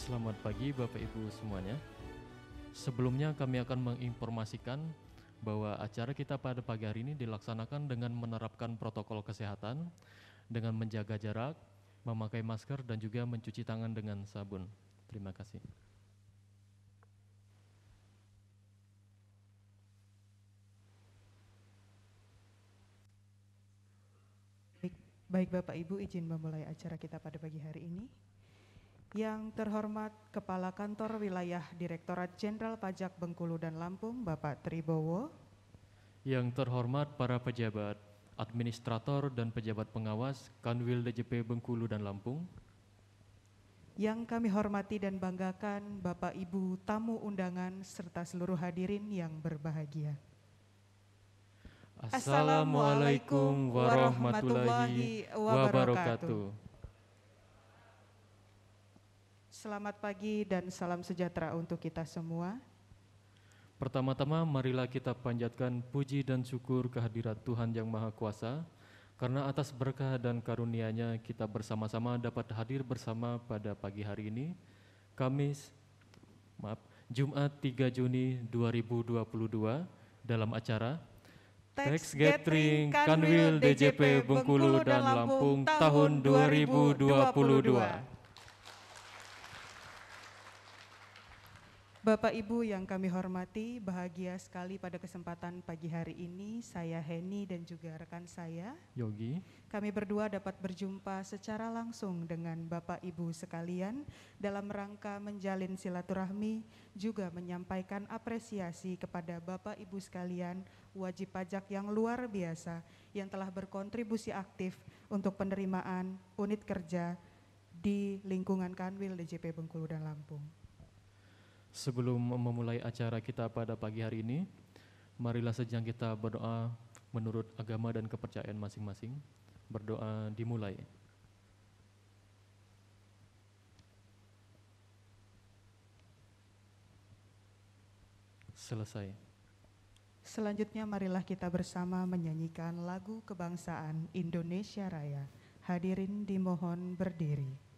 Selamat pagi Bapak Ibu semuanya. Sebelumnya kami akan menginformasikan bahwa acara kita pada pagi hari ini dilaksanakan dengan menerapkan protokol kesehatan, dengan menjaga jarak, memakai masker, dan juga mencuci tangan dengan sabun. Terima kasih. Baik Bapak Ibu, izin memulai acara kita pada pagi hari ini. Yang terhormat Kepala Kantor Wilayah Direktorat Jenderal Pajak Bengkulu dan Lampung, Bapak Tribowo. Yang terhormat para pejabat, administrator dan pejabat pengawas Kanwil DJP Bengkulu dan Lampung. Yang kami hormati dan banggakan Bapak Ibu tamu undangan serta seluruh hadirin yang berbahagia. Assalamualaikum warahmatullahi wabarakatuh. Selamat pagi dan salam sejahtera untuk kita semua. Pertama-tama marilah kita panjatkan puji dan syukur kehadirat Tuhan Yang Maha Kuasa, karena atas berkah dan karunia-Nya kita bersama-sama dapat hadir bersama pada pagi hari ini, Jumat 3 Juni 2022 dalam acara Tax Gathering Kanwil DJP Bengkulu dan Lampung tahun 2022. Bapak Ibu yang kami hormati, bahagia sekali pada kesempatan pagi hari ini saya Heni dan juga rekan saya Yogi. Kami berdua dapat berjumpa secara langsung dengan Bapak Ibu sekalian dalam rangka menjalin silaturahmi, juga menyampaikan apresiasi kepada Bapak Ibu sekalian wajib pajak yang luar biasa yang telah berkontribusi aktif untuk penerimaan unit kerja di lingkungan Kanwil DJP Bengkulu dan Lampung. Sebelum memulai acara kita pada pagi hari ini, marilah sejang kita berdoa menurut agama dan kepercayaan masing-masing. Berdoa dimulai. Selesai. Selanjutnya marilah kita bersama menyanyikan lagu kebangsaan Indonesia Raya. Hadirin dimohon berdiri.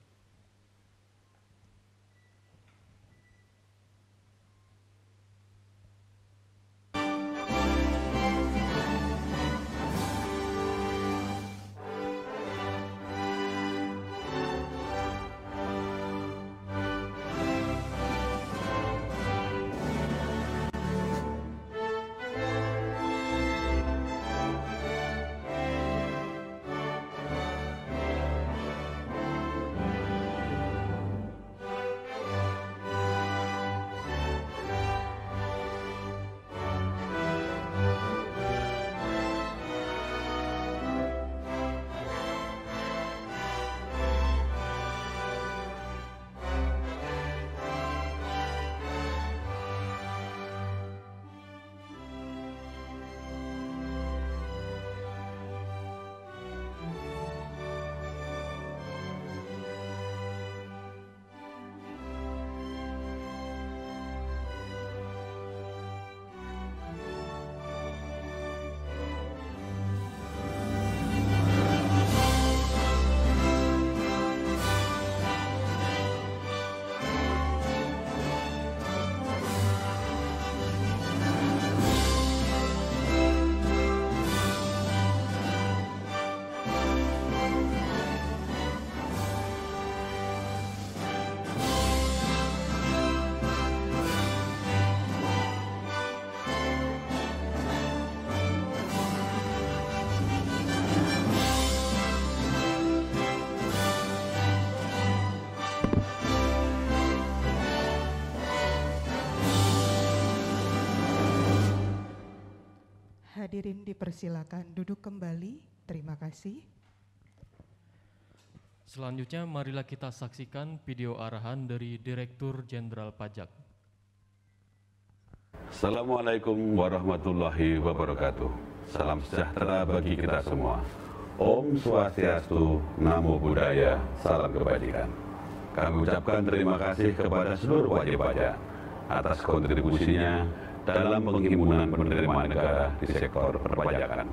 Hadirin dipersilakan duduk kembali. Terima kasih. Selanjutnya marilah kita saksikan video arahan dari Direktur Jenderal Pajak. Assalamualaikum warahmatullahi wabarakatuh. Salam sejahtera bagi kita semua. Om Swastiastu, Namo Buddhaya, salam kebajikan. Kami ucapkan terima kasih kepada seluruh wajib pajak atas kontribusinya dalam penghimpunan penerimaan negara di sektor perpajakan.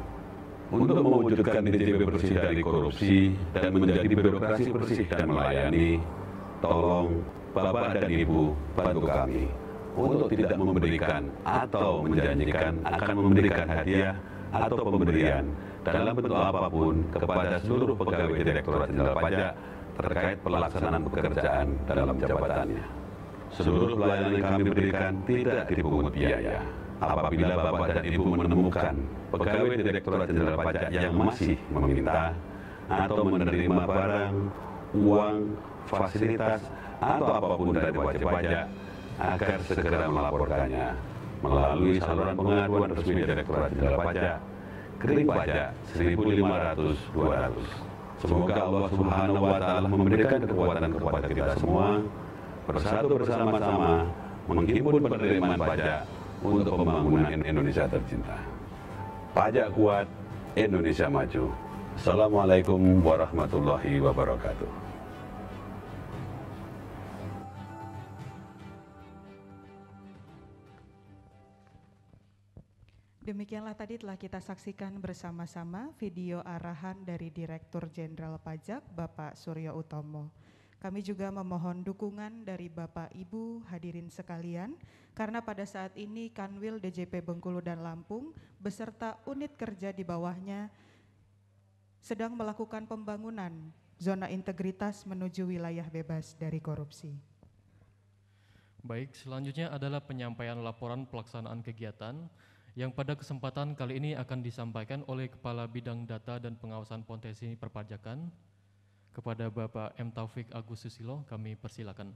Untuk mewujudkan DJP bersih dari korupsi dan menjadi birokrasi bersih dan melayani, tolong Bapak dan Ibu bantu kami untuk tidak memberikan atau menjanjikan akan memberikan hadiah atau pemberian dalam bentuk apapun kepada seluruh pegawai Direktorat Jenderal Pajak terkait pelaksanaan pekerjaan dalam jabatannya. Seluruh pelayanan yang kami berikan tidak dipungut biaya. Apabila Bapak dan Ibu menemukan pegawai Direktorat Jenderal Pajak yang masih meminta atau menerima barang, uang, fasilitas, atau apapun dari wajib pajak, agar segera melaporkannya melalui saluran pengaduan resmi Direktorat Jenderal Pajak, Kering Pajak 1500-200. Semoga Allah Subhanahu wa Ta'ala memberikan kekuatan kepada kita semua, bersatu bersama-sama menghimpun penerimaan pajak untuk pembangunan Indonesia tercinta. Pajak kuat, Indonesia maju. Assalamualaikum warahmatullahi wabarakatuh. Demikianlah tadi telah kita saksikan bersama-sama video arahan dari Direktur Jenderal Pajak Bapak Suryo Utomo. Kami juga memohon dukungan dari Bapak Ibu hadirin sekalian, karena pada saat ini Kanwil DJP Bengkulu dan Lampung beserta unit kerja di bawahnya sedang melakukan pembangunan zona integritas menuju wilayah bebas dari korupsi. Baik, selanjutnya adalah penyampaian laporan pelaksanaan kegiatan yang pada kesempatan kali ini akan disampaikan oleh Kepala Bidang Data dan Pengawasan Potensi Perpajakan kepada Bapak M. Taufik Agus Susilo. Kami persilakan.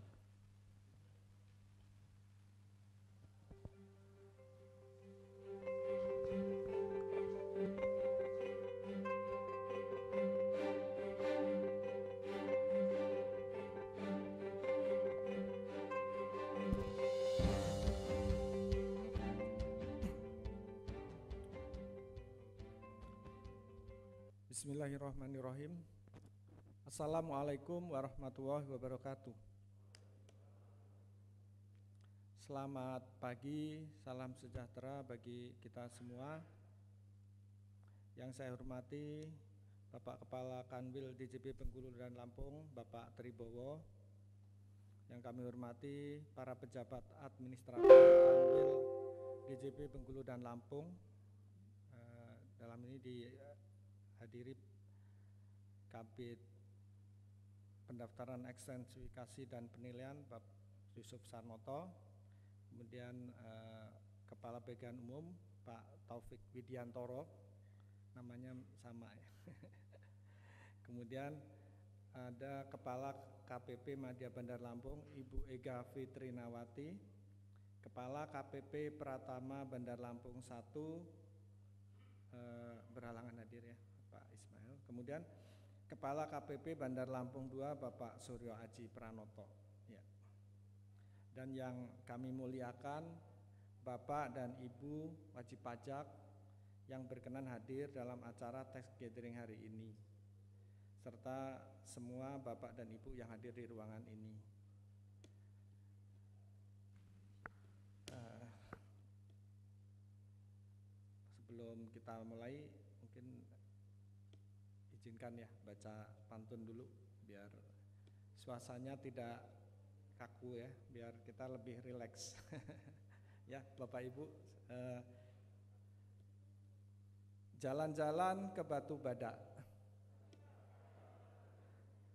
Bismillahirrahmanirrahim. Assalamualaikum warahmatullahi wabarakatuh. Selamat pagi, salam sejahtera bagi kita semua. Yang saya hormati Bapak Kepala Kanwil DJP Bengkulu dan Lampung, Bapak Tribowo. Yang kami hormati para pejabat administratif Kanwil DJP Bengkulu dan Lampung. Dalam ini dihadiri Kabid Pendaftaran Ekstensifikasi dan Penilaian Bapak Yusuf Sarnoto, kemudian Kepala Bagian Umum Pak Taufik Widiantoro, namanya sama ya. Kemudian ada Kepala KPP Madya Bandar Lampung Ibu Ega Fitrinawati, Kepala KPP Pratama Bandar Lampung 1 berhalangan hadir ya Pak Ismail. Kemudian Kepala KPP Bandar Lampung 2 Bapak Suryo Aji Pranoto ya. Dan yang kami muliakan Bapak dan Ibu wajib pajak yang berkenan hadir dalam acara tax gathering hari ini, serta semua Bapak dan Ibu yang hadir di ruangan ini. Sebelum kita mulai, mungkin izinkan ya baca pantun dulu biar suasananya tidak kaku ya, biar kita lebih rileks. Ya Bapak Ibu, jalan-jalan ke Batu Badak,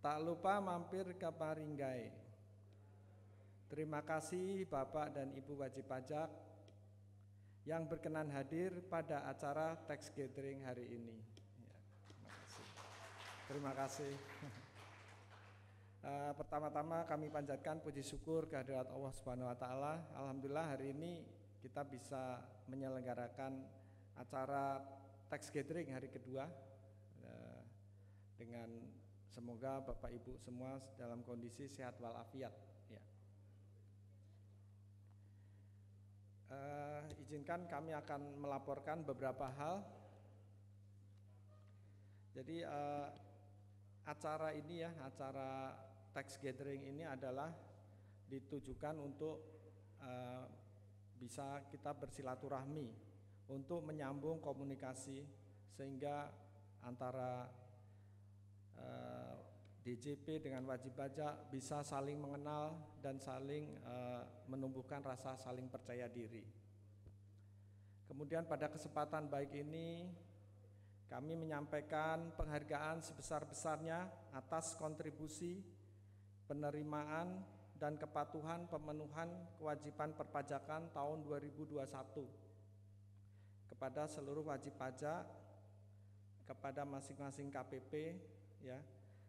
tak lupa mampir ke Maringgai. Terima kasih Bapak dan Ibu wajib pajak yang berkenan hadir pada acara tax gathering hari ini. Ya, terima kasih. Pertama-tama kami panjatkan puji syukur kehadirat Allah Subhanahu wa Ta'ala. Alhamdulillah hari ini kita bisa menyelenggarakan acara tax gathering hari kedua dengan semoga Bapak Ibu semua dalam kondisi sehat walafiat. Ya. Izinkan kami akan melaporkan beberapa hal. Jadi acara ini ya, acara tax gathering ini adalah ditujukan untuk bisa kita bersilaturahmi, untuk menyambung komunikasi sehingga antara DJP dengan wajib pajak bisa saling mengenal dan saling menumbuhkan rasa saling percaya diri. Kemudian pada kesempatan baik ini kami menyampaikan penghargaan sebesar-besarnya atas kontribusi, penerimaan, dan kepatuhan pemenuhan kewajiban perpajakan tahun 2021 kepada seluruh wajib pajak, kepada masing-masing KPP, ya,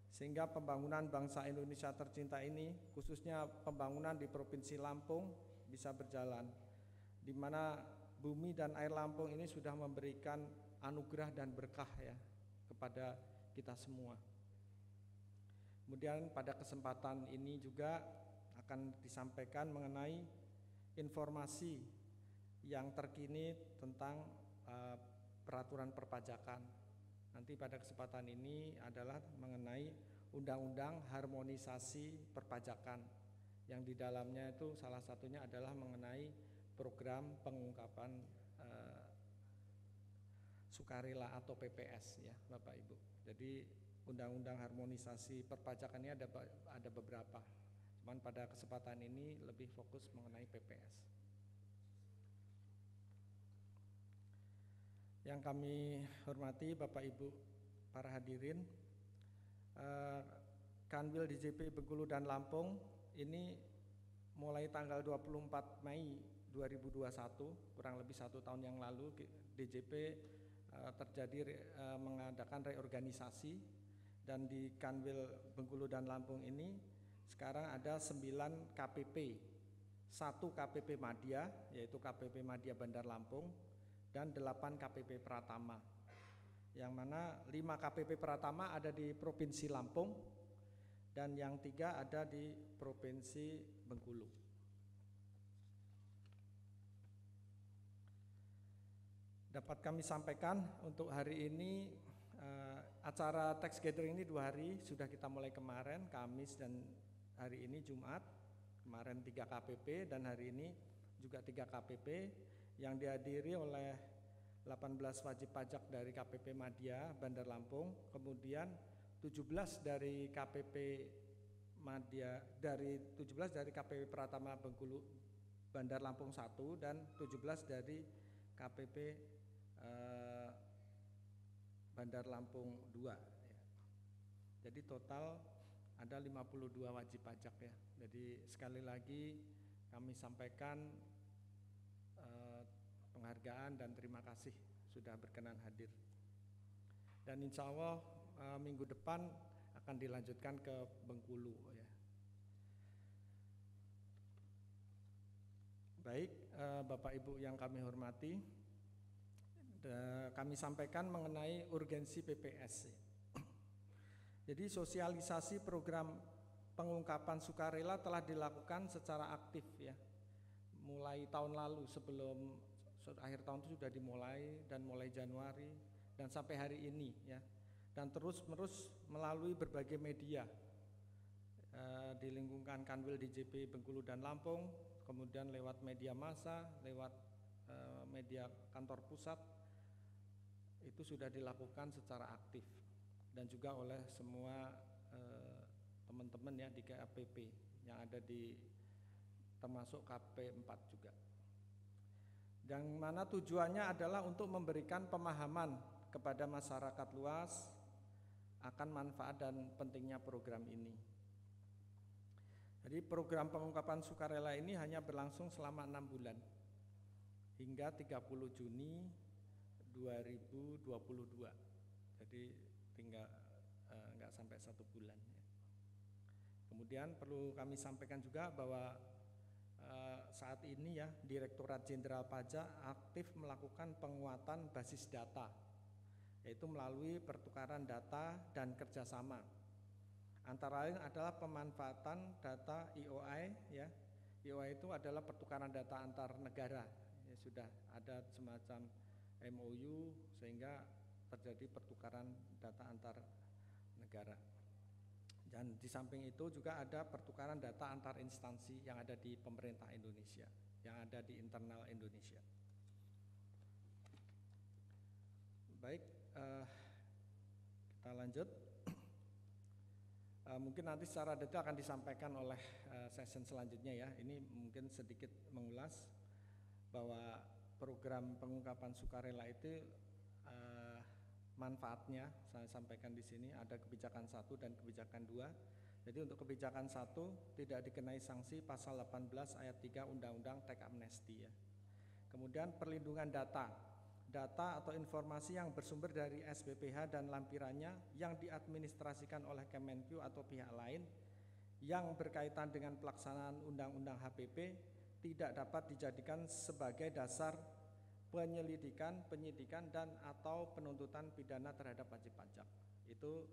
sehingga pembangunan bangsa Indonesia tercinta ini, khususnya pembangunan di Provinsi Lampung, bisa berjalan, di mana bumi dan air Lampung ini sudah memberikan anugerah dan berkah ya kepada kita semua. Kemudian pada kesempatan ini juga akan disampaikan mengenai informasi yang terkini tentang peraturan perpajakan. Nanti pada kesempatan ini adalah mengenai Undang-Undang Harmonisasi Perpajakan, yang di dalamnya itu salah satunya adalah mengenai program pengungkapan sukarela atau PPS ya Bapak Ibu. Jadi Undang-Undang Harmonisasi Perpajakan ini ada beberapa, cuman pada kesempatan ini lebih fokus mengenai PPS. Yang kami hormati Bapak Ibu para hadirin, Kanwil DJP Bengkulu dan Lampung ini mulai tanggal 24 Mei 2021, kurang lebih 1 tahun yang lalu, DJP mengadakan reorganisasi, dan di Kanwil Bengkulu dan Lampung ini sekarang ada 9 KPP, 1 KPP Madya, yaitu KPP Madya Bandar Lampung, dan 8 KPP Pratama, yang mana 5 KPP Pratama ada di Provinsi Lampung dan yang 3 ada di Provinsi Bengkulu. Dapat kami sampaikan untuk hari ini acara tax gathering ini 2 hari sudah kita mulai kemarin, Kamis dan hari ini Jumat. Kemarin 3 KPP dan hari ini juga 3 KPP yang dihadiri oleh 18 wajib pajak dari KPP Madya Bandar Lampung, kemudian 17 dari KPP Madya, dari 17 dari KPP Pratama Bengkulu Bandar Lampung 1 dan 17 dari KPP Bandar Lampung 2 ya. Jadi total ada 52 wajib pajak ya. Jadi sekali lagi kami sampaikan penghargaan dan terima kasih sudah berkenan hadir. Dan insya Allah minggu depan akan dilanjutkan ke Bengkulu ya. Baik, Bapak Ibu yang kami hormati, kami sampaikan mengenai urgensi PPS. Jadi sosialisasi program pengungkapan sukarela telah dilakukan secara aktif ya, mulai tahun lalu, sebelum akhir tahun itu sudah dimulai, dan mulai Januari dan sampai hari ini ya, dan terus-menerus melalui berbagai media di lingkungan Kanwil DJP Bengkulu dan Lampung, kemudian lewat media massa, lewat media kantor pusat, itu sudah dilakukan secara aktif, dan juga oleh semua teman-teman ya di KPP yang ada di termasuk KP4 juga. Yang mana tujuannya adalah untuk memberikan pemahaman kepada masyarakat luas akan manfaat dan pentingnya program ini. Jadi program pengungkapan sukarela ini hanya berlangsung selama 6 bulan hingga 30 Juni 2022. Jadi tinggal nggak sampai 1 bulan ya. Kemudian perlu kami sampaikan juga bahwa saat ini ya Direktorat Jenderal Pajak aktif melakukan penguatan basis data, yaitu melalui pertukaran data dan kerjasama. Antara lain adalah pemanfaatan data IOI ya. IOI itu adalah pertukaran data antar negara. Ya, sudah ada semacam MOU sehingga terjadi pertukaran data antar negara. Dan di samping itu juga ada pertukaran data antar instansi yang ada di pemerintah Indonesia, yang ada di internal Indonesia. Baik, kita lanjut. Mungkin nanti secara detail akan disampaikan oleh session selanjutnya ya. Ini mungkin sedikit mengulas bahwa program pengungkapan sukarela itu manfaatnya saya sampaikan di sini, ada kebijakan 1 dan kebijakan 2. Jadi untuk kebijakan 1 tidak dikenai sanksi pasal 18 ayat 3 Undang-Undang Teks Amnesti ya. Kemudian perlindungan data atau informasi yang bersumber dari SPPH dan lampirannya yang diadministrasikan oleh Kemenkyu atau pihak lain yang berkaitan dengan pelaksanaan Undang-Undang HPP tidak dapat dijadikan sebagai dasar penyelidikan, penyidikan dan atau penuntutan pidana terhadap wajib pajak. Itu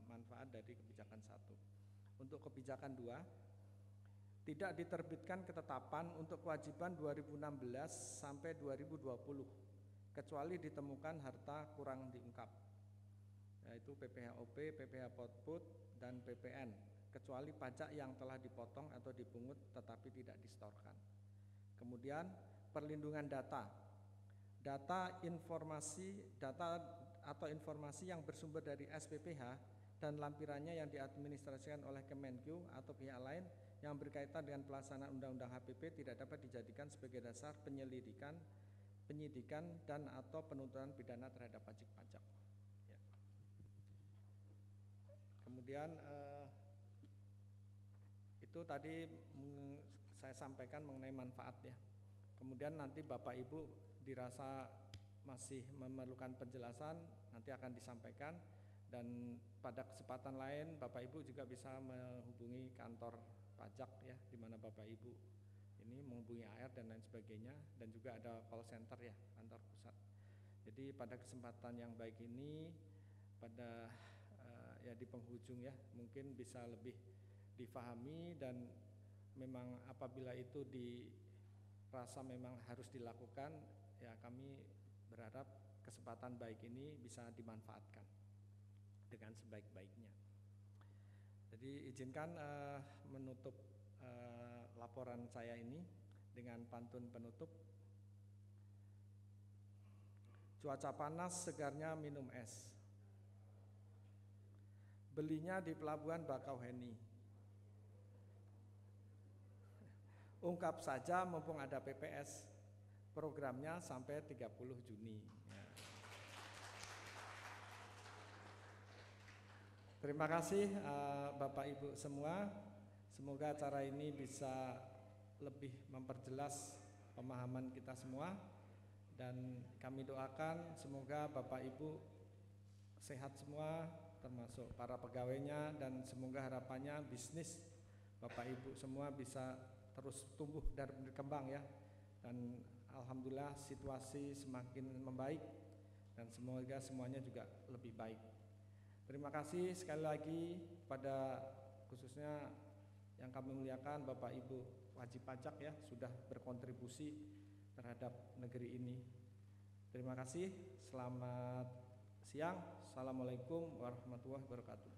manfaat dari kebijakan 1. Untuk kebijakan 2, tidak diterbitkan ketetapan untuk kewajiban 2016 sampai 2020 kecuali ditemukan harta kurang diungkap, yaitu PPHOP, PPH Potput, dan PPN, kecuali pajak yang telah dipotong atau dipungut tetapi tidak disetorkan. Kemudian perlindungan data atau informasi yang bersumber dari SPPH dan lampirannya yang diadministrasikan oleh Kemenkyu atau pihak lain yang berkaitan dengan pelaksanaan Undang-Undang HPP tidak dapat dijadikan sebagai dasar penyelidikan, penyidikan dan atau penuntutan pidana terhadap wajib pajak. Ya. Kemudian itu tadi saya sampaikan mengenai manfaat ya. Kemudian nanti Bapak Ibu dirasa masih memerlukan penjelasan, nanti akan disampaikan, dan pada kesempatan lain Bapak Ibu juga bisa menghubungi kantor pajak ya, di mana Bapak Ibu ini menghubungi AR dan lain sebagainya, dan juga ada call center ya, kantor pusat. Jadi pada kesempatan yang baik ini, pada ya di penghujung ya, mungkin bisa lebih difahami, dan memang apabila itu dirasa memang harus dilakukan, ya kami berharap kesempatan baik ini bisa dimanfaatkan dengan sebaik-baiknya. Jadi izinkan menutup laporan saya ini dengan pantun penutup. Cuaca panas, segarnya minum es. Belinya di Pelabuhan Bakauheni. Ungkap saja mumpung ada PPS. Programnya sampai 30 Juni. Ya. Terima kasih Bapak Ibu semua. Semoga acara ini bisa lebih memperjelas pemahaman kita semua, dan kami doakan semoga Bapak Ibu sehat semua, termasuk para pegawainya, dan semoga harapannya bisnis Bapak Ibu semua bisa terus tumbuh dan berkembang ya. Dan alhamdulillah situasi semakin membaik, dan semoga semuanya juga lebih baik. Terima kasih sekali lagi pada khususnya yang kami muliakan Bapak Ibu wajib pajak ya, sudah berkontribusi terhadap negeri ini. Terima kasih, selamat siang. Assalamualaikum warahmatullahi wabarakatuh.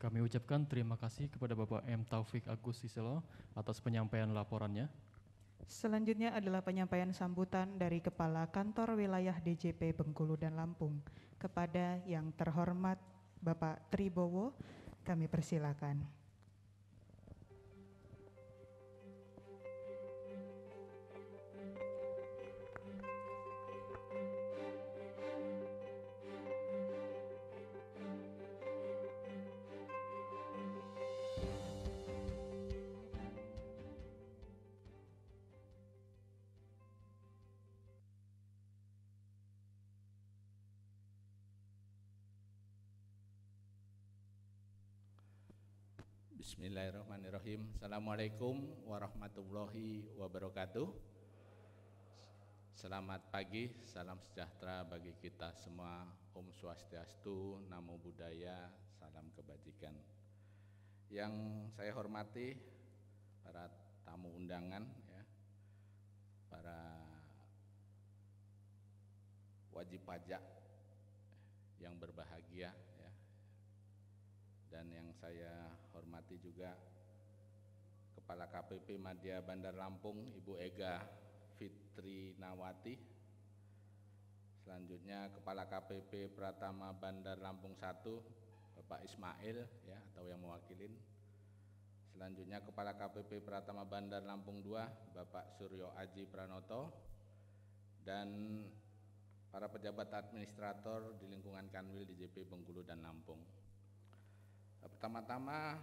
Kami ucapkan terima kasih kepada Bapak M. Taufik Agus Siselo atas penyampaian laporannya. Selanjutnya adalah penyampaian sambutan dari Kepala Kantor Wilayah DJP Bengkulu dan Lampung. Kepada yang terhormat Bapak Tribowo, kami persilakan. Bismillahirrahmanirrahim. Assalamualaikum warahmatullahi wabarakatuh. Selamat pagi, salam sejahtera bagi kita semua. Om Swastiastu, Namo Buddhaya, salam kebajikan. Yang saya hormati para tamu undangan, ya, para wajib pajak yang berbahagia ya. Dan yang saya hormati juga Kepala KPP Madya Bandar Lampung Ibu Ega Fitri Nawati. Selanjutnya Kepala KPP Pratama Bandar Lampung 1 Bapak Ismail ya, atau yang mewakilin. Selanjutnya Kepala KPP Pratama Bandar Lampung 2 Bapak Suryo Aji Pranoto, dan para pejabat administrator di lingkungan Kanwil DJP Bengkulu dan Lampung. Pertama-tama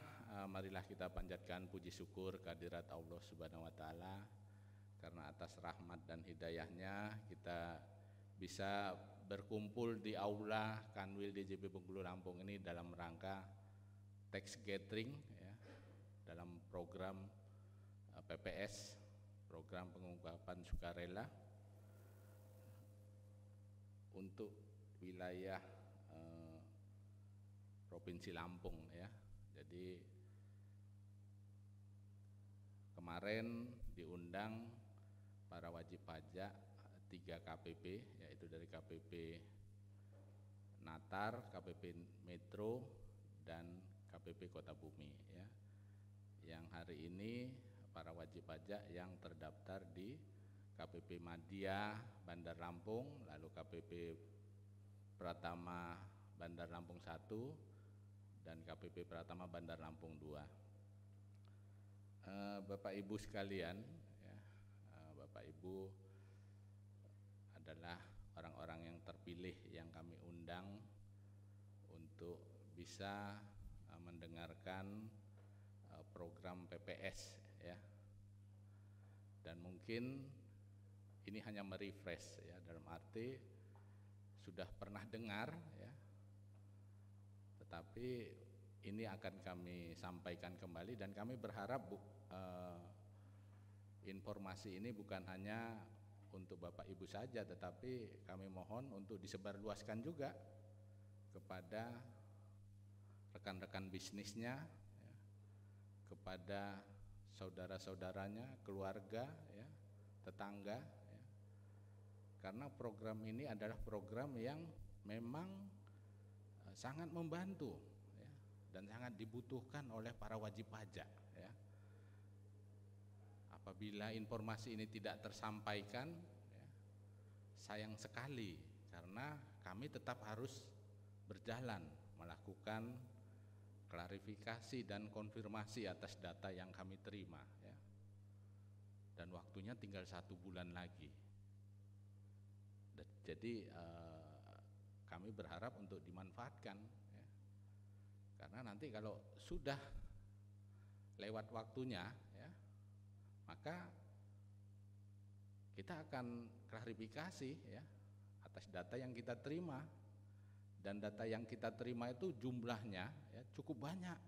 marilah kita panjatkan puji syukur kehadirat Allah Subhanahu wa taala, karena atas rahmat dan hidayahnya kita bisa berkumpul di aula Kanwil DJP Bengkulu Lampung ini dalam rangka tax gathering ya, dalam program PPS, program pengungkapan sukarela untuk wilayah Provinsi Lampung ya. Jadi kemarin diundang para wajib pajak 3 KPP, yaitu dari KPP Natar, KPP Metro, dan KPP Kota Bumi ya. Yang hari ini para wajib pajak yang terdaftar di KPP Madya Bandar Lampung, lalu KPP Pratama Bandar Lampung 1 dan KPP Pratama Bandar Lampung 2. Bapak Ibu sekalian ya, Bapak Ibu adalah orang-orang yang terpilih yang kami undang untuk bisa mendengarkan program PPS ya. Dan mungkin ini hanya merefresh ya, dalam arti sudah pernah dengar ya, tetapi ini akan kami sampaikan kembali, dan kami berharap informasi ini bukan hanya untuk Bapak Ibu saja, tetapi kami mohon untuk disebarluaskan juga kepada rekan-rekan bisnisnya ya, kepada saudara-saudaranya, keluarga ya, tetangga ya. Karena program ini adalah program yang memang sangat membantu ya, dan sangat dibutuhkan oleh para wajib pajak ya. Apabila informasi ini tidak tersampaikan ya, sayang sekali, karena kami tetap harus berjalan melakukan klarifikasi dan konfirmasi atas data yang kami terima ya. Dan waktunya tinggal 1 bulan lagi. Jadi kami berharap untuk dimanfaatkan ya. Karena nanti kalau sudah lewat waktunya ya, maka kita akan klarifikasi ya atas data yang kita terima, dan data yang kita terima itu jumlahnya ya cukup banyak.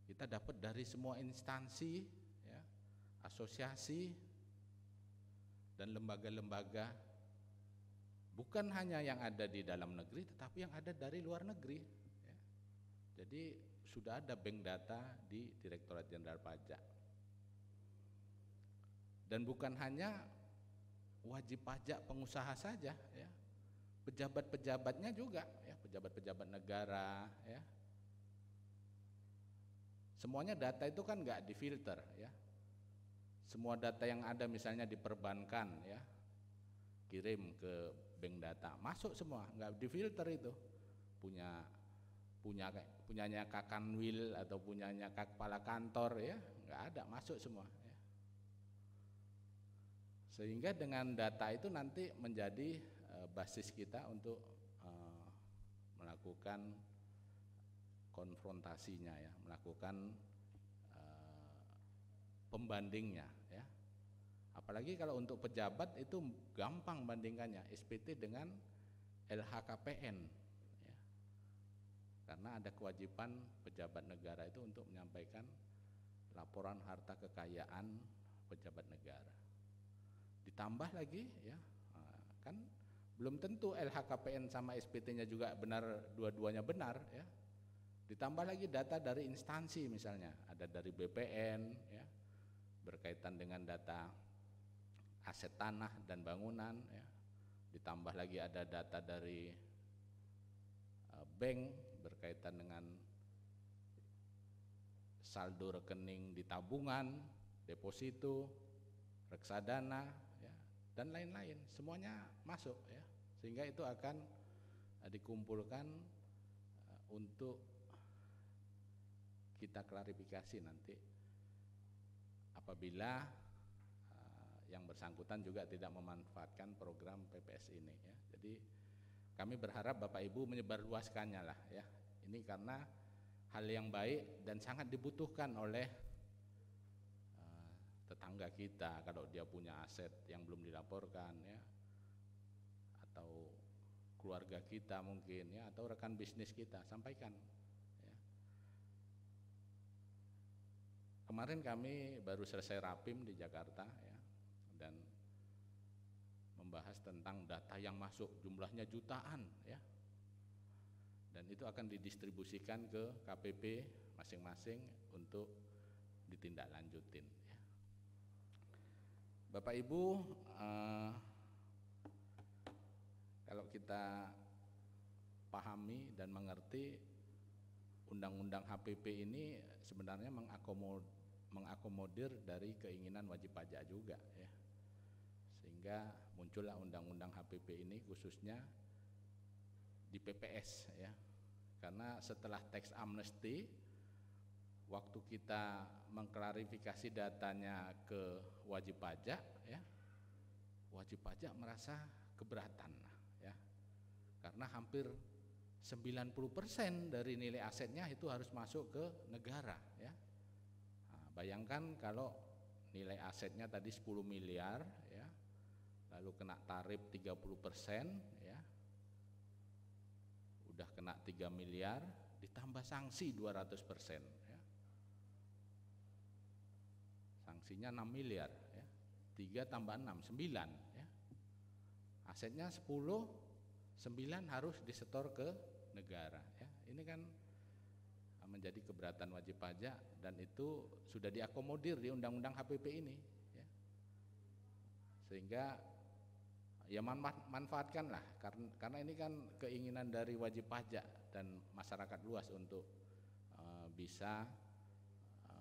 Kita dapat dari semua instansi ya, asosiasi dan lembaga-lembaga, bukan hanya yang ada di dalam negeri tetapi yang ada dari luar negeri ya. Jadi sudah ada bank data di Direktorat Jenderal Pajak. Dan bukan hanya wajib pajak pengusaha saja ya, pejabat-pejabatnya juga ya, pejabat-pejabat negara ya. Semuanya data itu kan nggak difilter ya. Semua data yang ada misalnya di perbankan ya, kirim ke bank data, masuk semua, nggak difilter itu. Punyanya Kakanwil atau punyanya kepala kantor ya, nggak ada, masuk semua ya. Sehingga dengan data itu nanti menjadi basis kita untuk melakukan konfrontasinya ya, melakukan pembandingnya ya. Apalagi kalau untuk pejabat itu gampang bandingkannya SPT dengan LHKPN ya. Karena ada kewajiban pejabat negara itu untuk menyampaikan laporan harta kekayaan pejabat negara. Ditambah lagi ya, kan belum tentu LHKPN sama SPT-nya juga benar, dua-duanya benar ya. Ditambah lagi data dari instansi, misalnya ada dari BPN ya, berkaitan dengan data aset tanah dan bangunan ya. Ditambah lagi ada data dari bank berkaitan dengan saldo rekening di tabungan, deposito, reksadana, ya, dan lain-lain, semuanya masuk ya, sehingga itu akan dikumpulkan untuk kita klarifikasi nanti apabila yang bersangkutan juga tidak memanfaatkan program PPS ini ya. Jadi kami berharap Bapak Ibu menyebarluaskannya lah ya. Ini karena hal yang baik dan sangat dibutuhkan oleh tetangga kita kalau dia punya aset yang belum dilaporkan ya, atau keluarga kita mungkin ya, atau rekan bisnis kita, sampaikan ya. Kemarin kami baru selesai rapim di Jakarta ya, dan membahas tentang data yang masuk jumlahnya jutaan ya, dan itu akan didistribusikan ke KPP masing-masing untuk ditindaklanjutin ya. Bapak Ibu, kalau kita pahami dan mengerti, undang-undang HPP ini sebenarnya mengakomodir dari keinginan wajib pajak juga ya, sehingga muncullah undang-undang HPP ini khususnya di PPS ya, karena setelah tax amnesty, waktu kita mengklarifikasi datanya ke wajib pajak ya, wajib pajak merasa keberatan ya, karena hampir 90% dari nilai asetnya itu harus masuk ke negara ya. Nah, bayangkan kalau nilai asetnya tadi 10 miliar ya, lalu kena tarif 30% ya, udah kena 3 miliar, ditambah sanksi 200% ya. Sanksinya 6 miliar ya, 3 tambah 6, 9 ya. Asetnya 10, 9 harus disetor ke negara ya. Ini kan menjadi keberatan wajib pajak, dan itu sudah diakomodir di undang-undang HPP ini ya. Sehingga ya manfaatkanlah, karena ini kan keinginan dari wajib pajak dan masyarakat luas untuk bisa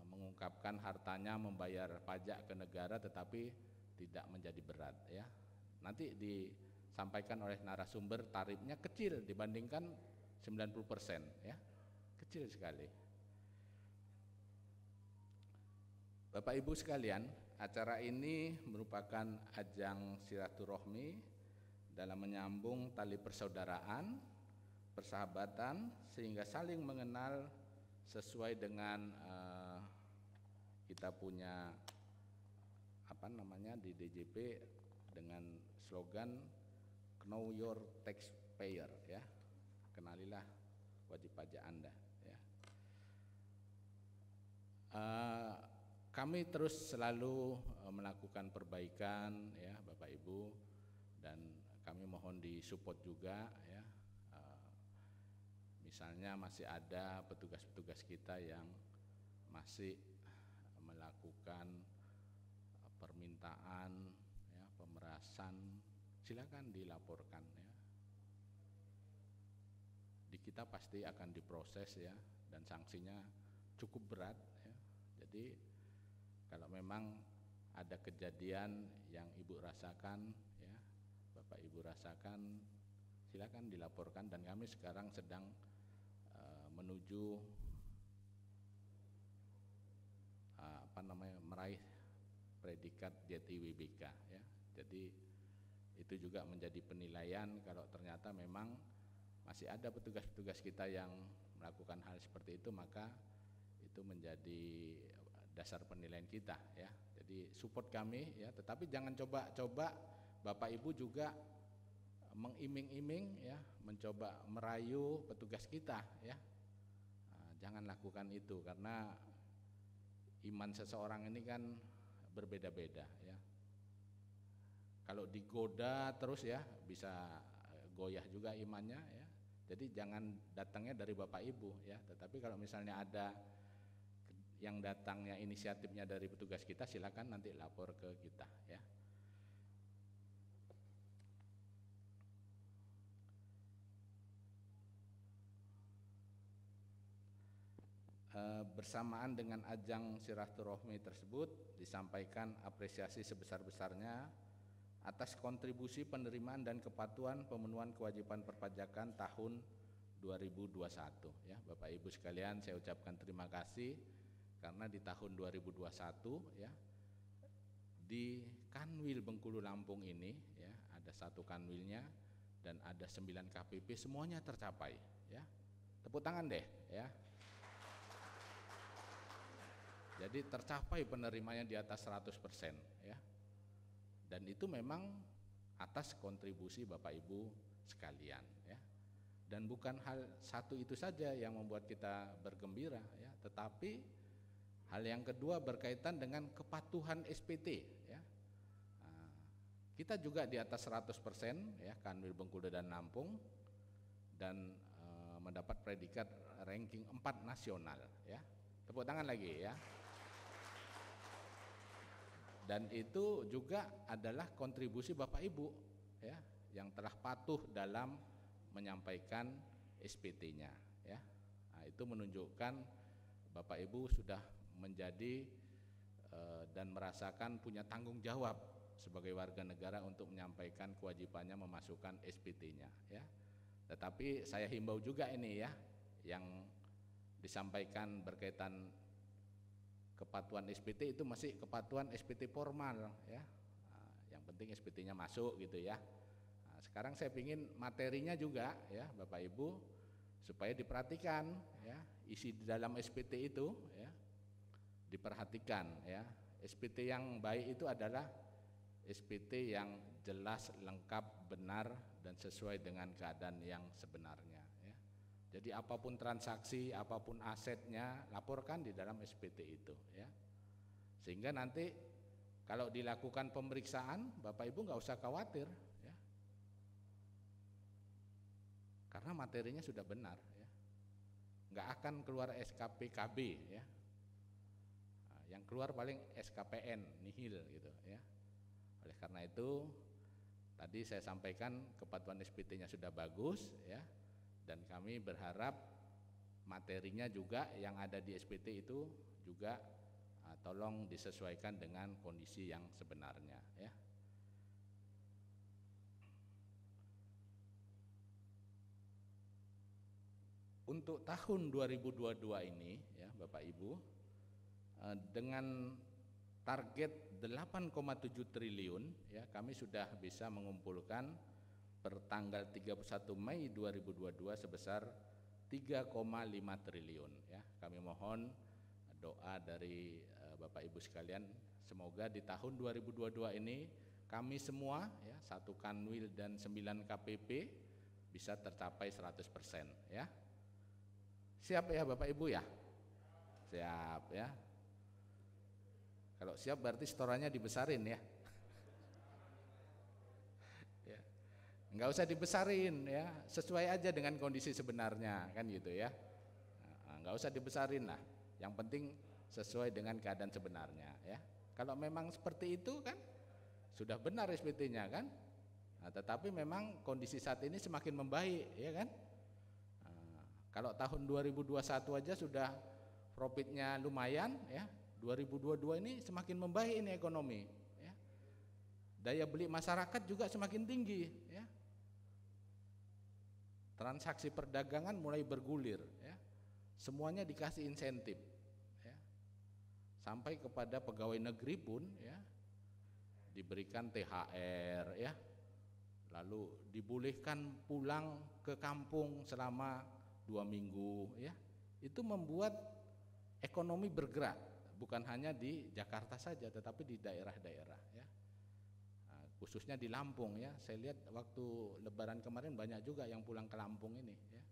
mengungkapkan hartanya, membayar pajak ke negara tetapi tidak menjadi berat ya. Nanti disampaikan oleh narasumber tarifnya kecil dibandingkan 90% ya, kecil sekali. Bapak Ibu sekalian, acara ini merupakan ajang silaturahmi dalam menyambung tali persaudaraan, persahabatan, sehingga saling mengenal sesuai dengan kita punya di DJP dengan slogan Know Your Taxpayer ya, kenalilah wajib pajak Anda ya. Kami terus selalu melakukan perbaikan ya Bapak Ibu, dan kami mohon disupport juga ya. Misalnya masih ada petugas-petugas kita yang masih melakukan permintaan ya, pemerasan, silakan dilaporkan ya. Di kita pasti akan diproses ya, dan sanksinya cukup berat ya. Jadi kalau memang ada kejadian yang Ibu rasakan ya, Bapak Ibu rasakan, silakan dilaporkan, dan kami sekarang sedang menuju meraih predikat JTWBK ya. Jadi itu juga menjadi penilaian, kalau ternyata memang masih ada petugas-petugas kita yang melakukan hal seperti itu, maka itu menjadi dasar penilaian kita ya. Jadi support kami ya, tetapi jangan coba-coba Bapak Ibu juga mengiming-iming ya, mencoba merayu petugas kita ya. Nah, jangan lakukan itu, karena iman seseorang ini kan berbeda-beda ya. Kalau digoda terus ya, bisa goyah juga imannya ya. Jadi jangan datangnya dari Bapak Ibu ya, tetapi kalau misalnya ada yang datangnya inisiatifnya dari petugas kita, silakan nanti lapor ke kita ya. bersamaan dengan ajang silaturahmi tersebut disampaikan apresiasi sebesar-besarnya atas kontribusi penerimaan dan kepatuhan pemenuhan kewajiban perpajakan tahun 2021 ya. Bapak Ibu sekalian, saya ucapkan terima kasih karena di tahun 2021 ya di Kanwil Bengkulu Lampung ini ya, ada 1 kanwilnya dan ada 9 KPP, semuanya tercapai ya. Tepuk tangan deh ya. Jadi tercapai penerimanya di atas 100% ya. Dan itu memang atas kontribusi Bapak Ibu sekalian ya. Dan bukan hal satu itu saja yang membuat kita bergembira ya, tetapi hal yang kedua berkaitan dengan kepatuhan SPT ya. Kita juga di atas 100% ya, Kanwil Bengkulu dan Lampung, dan mendapat predikat ranking 4 nasional ya. Tepuk tangan lagi ya. Dan itu juga adalah kontribusi Bapak Ibu ya, yang telah patuh dalam menyampaikan SPT-nya ya. Nah, itu menunjukkan Bapak Ibu sudah menjadi dan merasakan punya tanggung jawab sebagai warga negara untuk menyampaikan kewajibannya memasukkan SPT-nya ya. Tetapi saya himbau juga ini ya, yang disampaikan berkaitan kepatuhan SPT itu masih kepatuhan SPT formal ya. Yang penting SPT-nya masuk gitu ya. Nah, sekarang saya ingin materinya juga ya Bapak Ibu supaya diperhatikan ya, isi di dalam SPT itu ya diperhatikan ya. SPT yang baik itu adalah SPT yang jelas, lengkap, benar dan sesuai dengan keadaan yang sebenarnya ya. Jadi apapun transaksi, apapun asetnya, laporkan di dalam SPT itu ya. Sehingga nanti kalau dilakukan pemeriksaan, Bapak Ibu nggak usah khawatir ya. Karena materinya sudah benar ya. Nggak akan keluar SKP KB ya. Nah, yang keluar paling SKPN nihil gitu ya. Oleh karena itu tadi saya sampaikan kepatuhan SPT-nya sudah bagus ya. Dan kami berharap materinya juga yang ada di SPT itu juga tolong disesuaikan dengan kondisi yang sebenarnya ya. Untuk tahun 2022 ini ya Bapak Ibu, dengan target 8,7 triliun ya, kami sudah bisa mengumpulkan per tanggal 31 Mei 2022 sebesar 3,5 triliun ya. Kami mohon doa dari Bapak Ibu sekalian, semoga di tahun 2022 ini kami semua ya, 1 Kanwil dan 9 KPP bisa tercapai 100% ya. Siap ya Bapak Ibu ya? Siap ya. Kalau siap berarti setorannya dibesarin ya. Enggak usah dibesarin ya, sesuai aja dengan kondisi sebenarnya kan gitu ya. Enggak usah dibesarin lah, yang penting sesuai dengan keadaan sebenarnya ya. Kalau memang seperti itu kan sudah benar SPT-nya kan. Nah, tetapi memang kondisi saat ini semakin membaik ya kan. Nah, kalau tahun 2021 aja sudah profitnya lumayan ya, 2022 ini semakin membaik ini ekonomi ya. Daya beli masyarakat juga semakin tinggi ya. Transaksi perdagangan mulai bergulir ya. Semuanya dikasih insentif ya. Sampai kepada pegawai negeri pun ya diberikan THR ya. Lalu dibolehkan pulang ke kampung selama 2 minggu ya. Itu membuat ekonomi bergerak, bukan hanya di Jakarta saja tetapi di daerah-daerah ya. Khususnya di Lampung ya, saya lihat waktu Lebaran kemarin banyak juga yang pulang ke Lampung ini ya.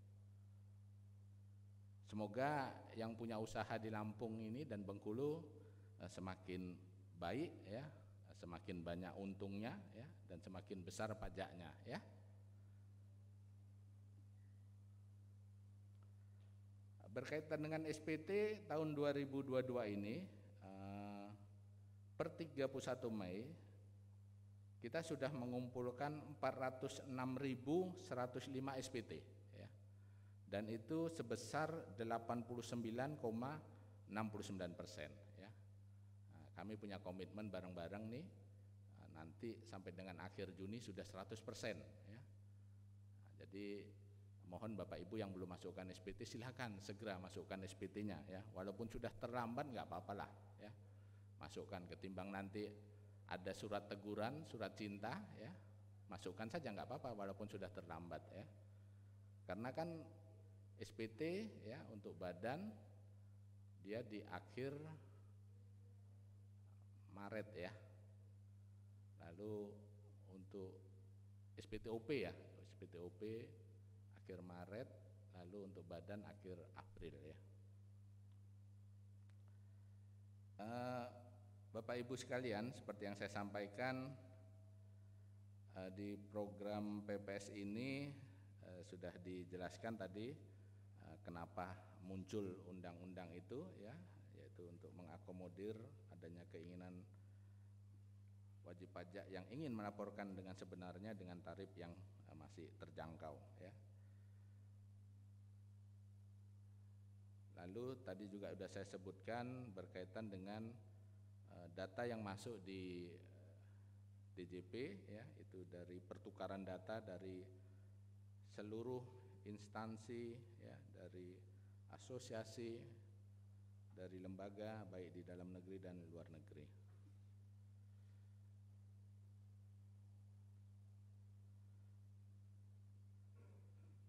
Semoga yang punya usaha di Lampung ini dan Bengkulu semakin baik ya, semakin banyak untungnya ya, dan semakin besar pajaknya ya. Berkaitan dengan SPT tahun 2022 ini per 31 Mei kita sudah mengumpulkan 406.105 SPT ya. dan itu sebesar 89,69%, ya. Nah, kami punya komitmen bareng-bareng nih, nanti sampai dengan akhir Juni sudah 100%, ya. Nah, jadi mohon Bapak Ibu yang belum masukkan SPT silakan segera masukkan SPT-nya, ya. Walaupun sudah terlambat nggak apa-apalah, ya. Masukkan, ketimbang nanti ada surat teguran, surat cinta, ya. Masukkan saja nggak apa-apa walaupun sudah terlambat, ya. Karena kan SPT, ya, untuk badan dia di akhir Maret, ya. Lalu untuk SPTOP, ya, SPTOP akhir Maret, lalu untuk badan akhir April, ya. Bapak Ibu sekalian, seperti yang saya sampaikan, di program PPS ini sudah dijelaskan tadi kenapa muncul undang-undang itu, ya, yaitu untuk mengakomodir adanya keinginan wajib pajak yang ingin melaporkan dengan sebenarnya dengan tarif yang masih terjangkau, ya. Lalu tadi juga sudah saya sebutkan berkaitan dengan data yang masuk di DJP, ya, itu dari pertukaran data dari seluruh instansi, ya, dari asosiasi, dari lembaga baik di dalam negeri dan luar negeri.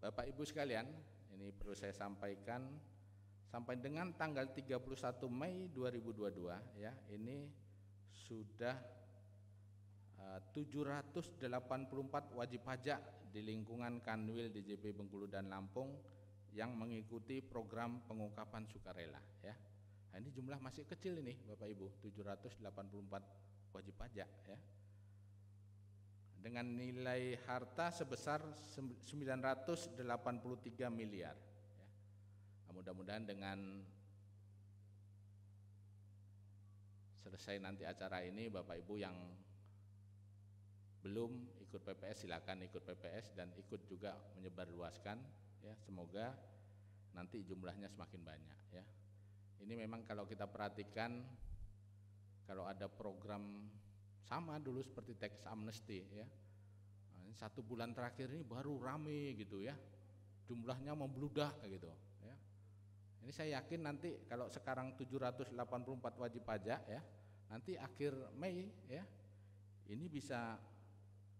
Bapak Ibu sekalian, ini perlu saya sampaikan, sampai dengan tanggal 31 Mei 2022, ya, ini sudah 784 wajib pajak di lingkungan Kanwil DJP Bengkulu dan Lampung yang mengikuti program pengungkapan sukarela, ya. Nah, ini jumlah masih kecil ini Bapak Ibu, 784 wajib pajak, ya. Dengan nilai harta sebesar 983 miliar. Ya. Nah, mudah-mudahan dengan selesai nanti acara ini, Bapak Ibu yang belum ikut PPS silakan ikut PPS dan ikut juga menyebarluaskan, ya. Semoga nanti jumlahnya semakin banyak, ya. Ini memang kalau kita perhatikan, kalau ada program sama dulu seperti tax amnesty, ya. Nah, 1 bulan terakhir ini baru rame gitu, ya. Jumlahnya membludak gitu, ya. Ini saya yakin nanti kalau sekarang 784 wajib pajak, ya, nanti akhir Mei, ya, ini bisa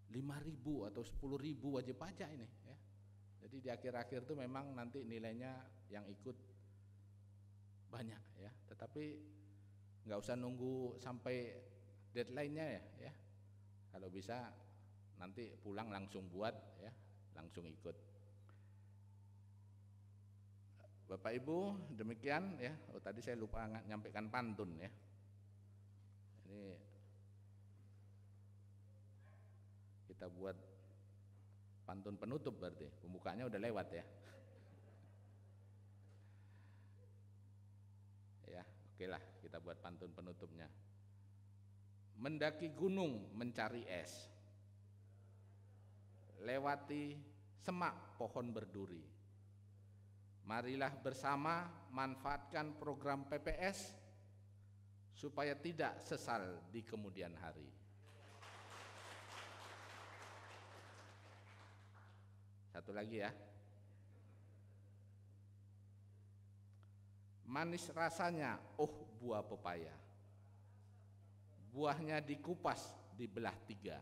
5.000 atau 10.000 wajib pajak ini, ya. Jadi di akhir-akhir itu memang nanti nilainya yang ikut banyak, ya. Tetapi nggak usah nunggu sampai deadline-nya, ya. Kalau bisa nanti pulang langsung buat, ya, langsung ikut. Bapak Ibu, demikian, ya. Oh, tadi saya lupa nyampaikan pantun, ya. Ini kita buat pantun penutup berarti, pembukanya udah lewat, ya. Ya, oke lah, kita buat pantun penutupnya. Mendaki gunung mencari es, lewati semak pohon berduri. Marilah bersama manfaatkan program PPS supaya tidak sesal di kemudian hari. Satu lagi, ya. Manis rasanya, oh buah pepaya. Buahnya dikupas, dibelah 3.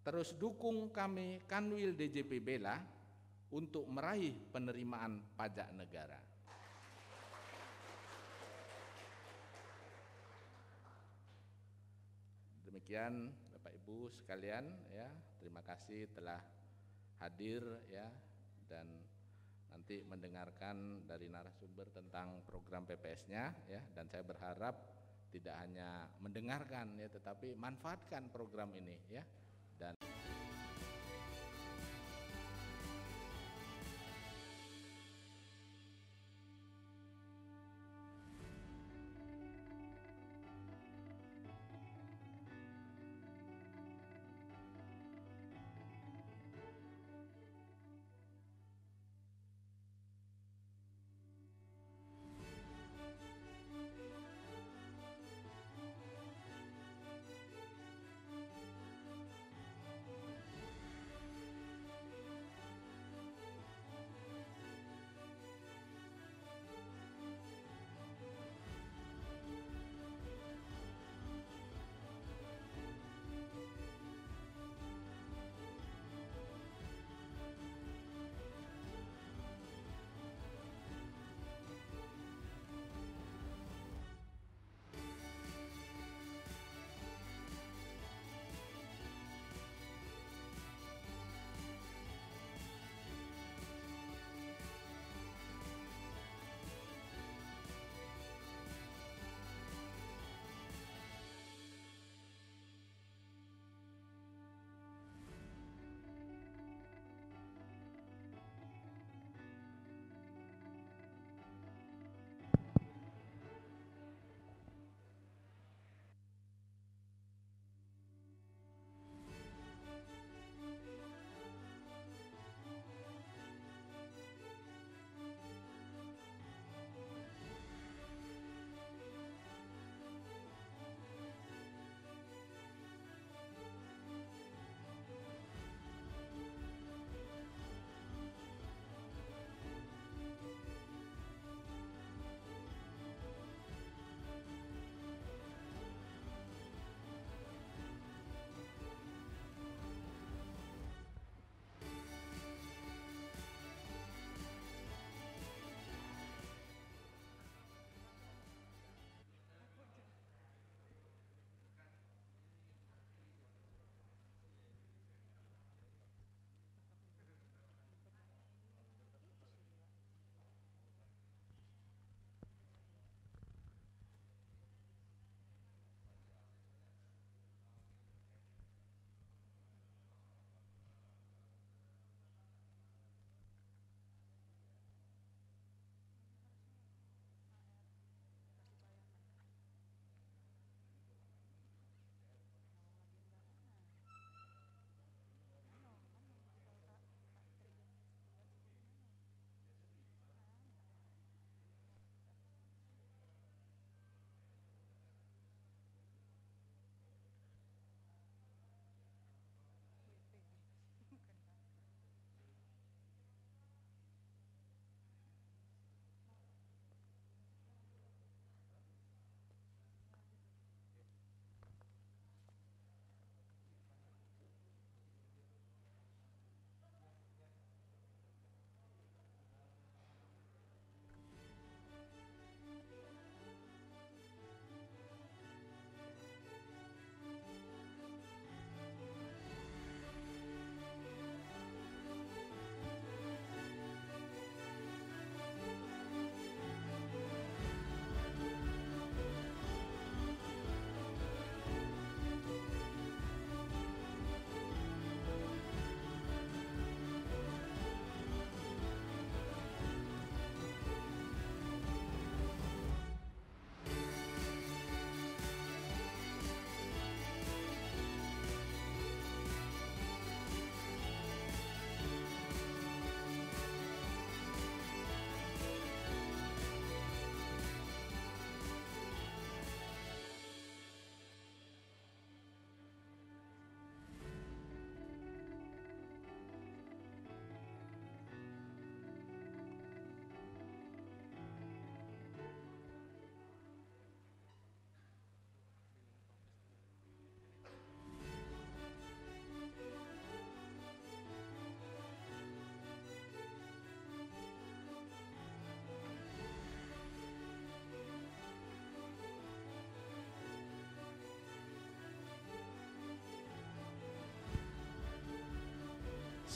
Terus dukung kami Kanwil DJP Bela untuk meraih penerimaan pajak negara. Demikian Bapak Ibu sekalian, ya. Terima kasih telah hadir, ya, dan nanti mendengarkan dari narasumber tentang program PPS-nya, ya. Dan saya berharap tidak hanya mendengarkan, ya, tetapi manfaatkan program ini, ya. Dan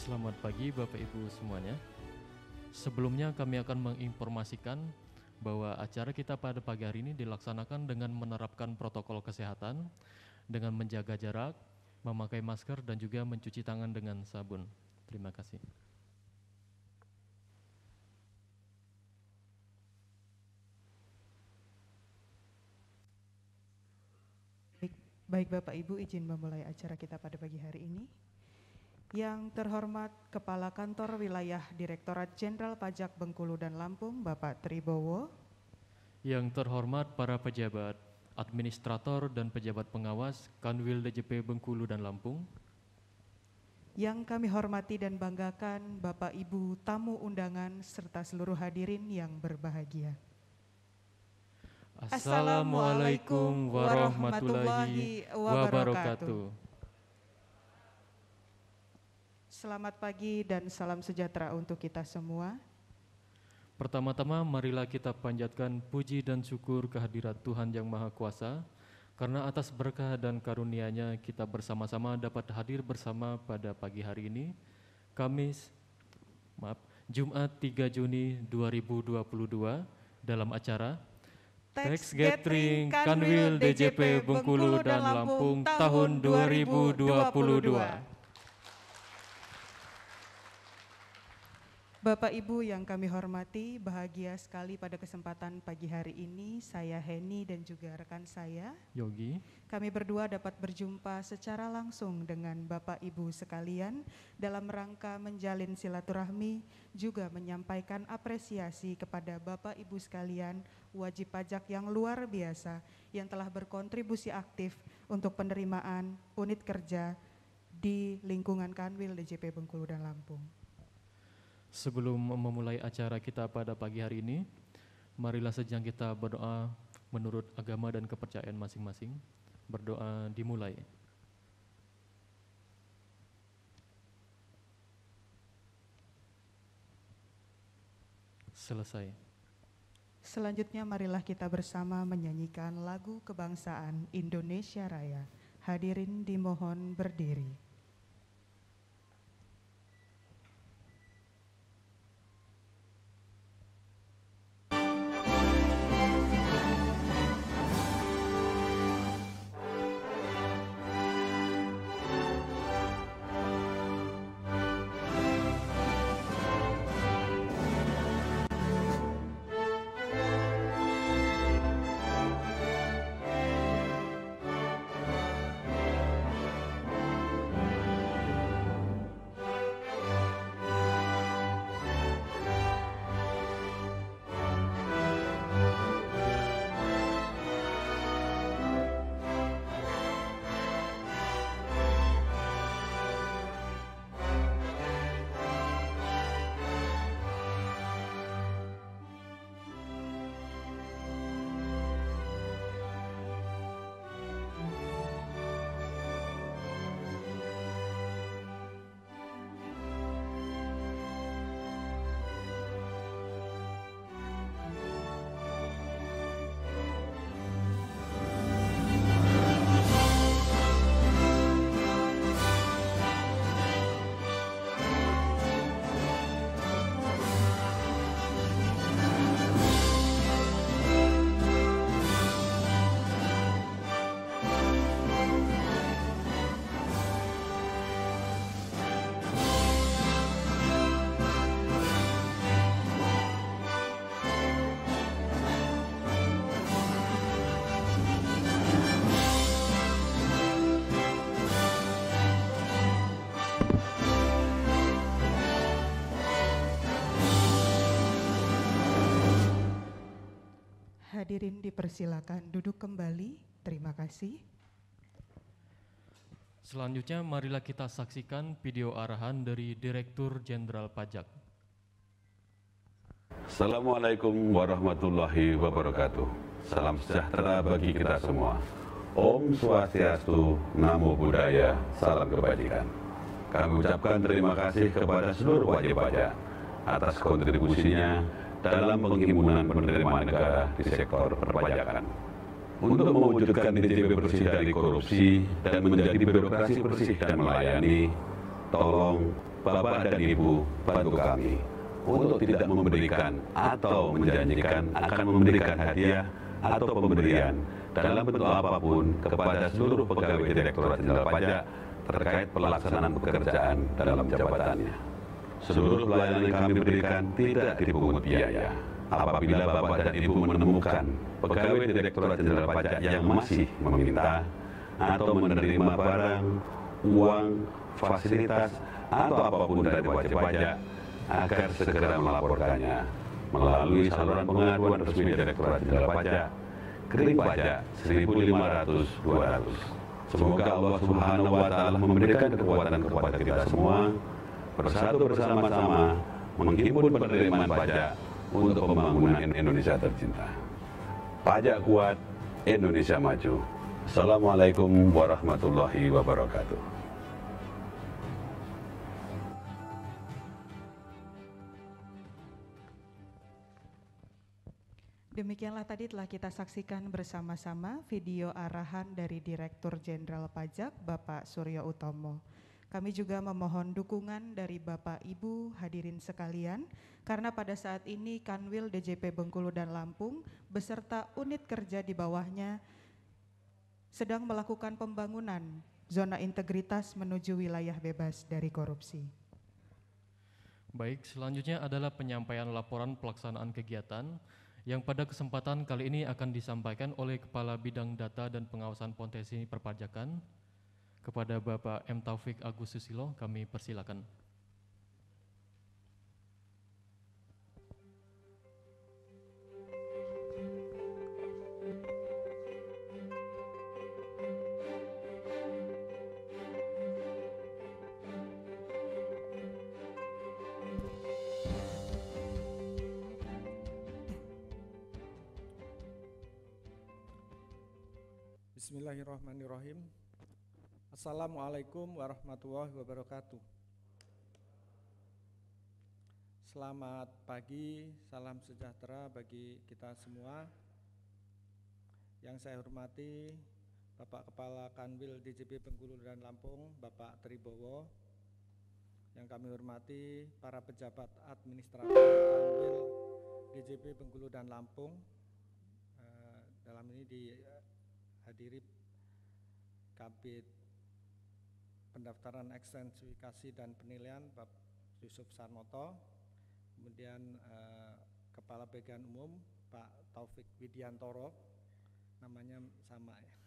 Selamat pagi Bapak Ibu semuanya. Sebelumnya kami akan menginformasikan bahwa acara kita pada pagi hari ini dilaksanakan dengan menerapkan protokol kesehatan, dengan menjaga jarak, memakai masker, dan juga mencuci tangan dengan sabun. Terima kasih. Baik Bapak Ibu, izin memulai acara kita pada pagi hari ini. Yang terhormat Kepala Kantor Wilayah Direktorat Jenderal Pajak Bengkulu dan Lampung, Bapak Tribowo. Yang terhormat para pejabat, administrator dan pejabat pengawas Kanwil DJP Bengkulu dan Lampung. Yang kami hormati dan banggakan Bapak Ibu tamu undangan serta seluruh hadirin yang berbahagia. Assalamualaikum warahmatullahi wabarakatuh. Selamat pagi dan salam sejahtera untuk kita semua. Pertama-tama marilah kita panjatkan puji dan syukur kehadirat Tuhan Yang Maha Kuasa, karena atas berkah dan karunia-Nya kita bersama-sama dapat hadir bersama pada pagi hari ini, Jumat 3 Juni 2022 dalam acara Tax Gathering Kanwil DJP Bengkulu dan Lampung tahun 2022. Bapak Ibu yang kami hormati, bahagia sekali pada kesempatan pagi hari ini saya Heni dan juga rekan saya Yogi. Kami berdua dapat berjumpa secara langsung dengan Bapak Ibu sekalian dalam rangka menjalin silaturahmi, juga menyampaikan apresiasi kepada Bapak Ibu sekalian wajib pajak yang luar biasa yang telah berkontribusi aktif untuk penerimaan unit kerja di lingkungan Kanwil DJP Bengkulu dan Lampung. Sebelum memulai acara kita pada pagi hari ini, marilah sejang kita berdoa menurut agama dan kepercayaan masing-masing. Berdoa dimulai. Selesai. Selanjutnya marilah kita bersama menyanyikan lagu kebangsaan Indonesia Raya. Hadirin dimohon berdiri. Hadirin dipersilakan duduk kembali. Terima kasih. Selanjutnya marilah kita saksikan video arahan dari Direktur Jenderal Pajak. Assalamualaikum warahmatullahi wabarakatuh. Salam sejahtera bagi kita semua. Om Swastiastu, Namo Buddhaya, salam kebajikan. Kami ucapkan terima kasih kepada seluruh wajib pajak atas kontribusinya dalam penghimpunan penerimaan negara di sektor perpajakan. Untuk mewujudkan DJP bersih dari korupsi dan menjadi birokrasi bersih dan melayani, tolong Bapak dan Ibu bantu kami untuk tidak memberikan atau menjanjikan akan memberikan hadiah atau pemberian dalam bentuk apapun kepada seluruh pegawai Direktorat Jenderal Pajak terkait pelaksanaan pekerjaan dalam jabatannya. Seluruh pelayanan yang kami berikan tidak dipungut biaya. Apabila Bapak dan Ibu menemukan pegawai Direktorat Jenderal Pajak yang masih meminta atau menerima barang, uang, fasilitas, atau apapun dari wajib pajak, agar segera melaporkannya melalui saluran pengaduan resmi Direktorat Jenderal Pajak, Kering Pajak 1500-200. Semoga Allah Subhanahu wa Ta'ala memberikan kekuatan kepada kita semua, bersatu bersama-sama menghimpun penerimaan pajak untuk pembangunan Indonesia tercinta. Pajak kuat, Indonesia maju. Assalamualaikum warahmatullahi wabarakatuh. Demikianlah tadi telah kita saksikan bersama-sama video arahan dari Direktur Jenderal Pajak Bapak Suryo Utomo. Kami juga memohon dukungan dari Bapak Ibu hadirin sekalian karena pada saat ini Kanwil DJP Bengkulu dan Lampung beserta unit kerja di bawahnya sedang melakukan pembangunan zona integritas menuju wilayah bebas dari korupsi. Baik, selanjutnya adalah penyampaian laporan pelaksanaan kegiatan yang pada kesempatan kali ini akan disampaikan oleh Kepala Bidang Data dan Pengawasan Potensi Perpajakan kepada Bapak M. Taufik Agus Susilo. Kami persilakan. Bismillahirrahmanirrahim. Assalamualaikum warahmatullahi wabarakatuh. Selamat pagi, salam sejahtera bagi kita semua. Yang saya hormati Bapak Kepala Kanwil DJP Bengkulu dan Lampung, Bapak Tribowo. Yang kami hormati para pejabat administratif Kanwil DJP Bengkulu dan Lampung. Dalam ini dihadiri Kabid Pendaftaran Ekstensifikasi dan Penilaian Bapak Yusuf Sarnoto, kemudian Kepala Bagian Umum Pak Taufik Widiantoro, namanya sama ya.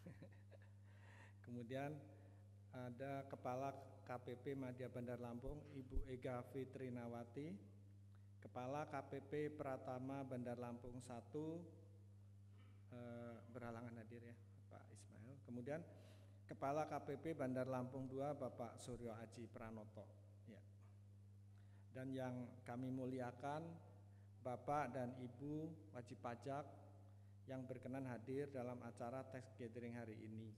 Kemudian ada Kepala KPP Madya Bandar Lampung Ibu Ega Fitrinawati, Kepala KPP Pratama Bandar Lampung 1 berhalangan hadir ya Pak Ismail. Kemudian Kepala KPP Bandar Lampung 2 Bapak Suryo Aji Pranoto ya. Dan yang kami muliakan Bapak dan Ibu wajib pajak yang berkenan hadir dalam acara tax gathering hari ini,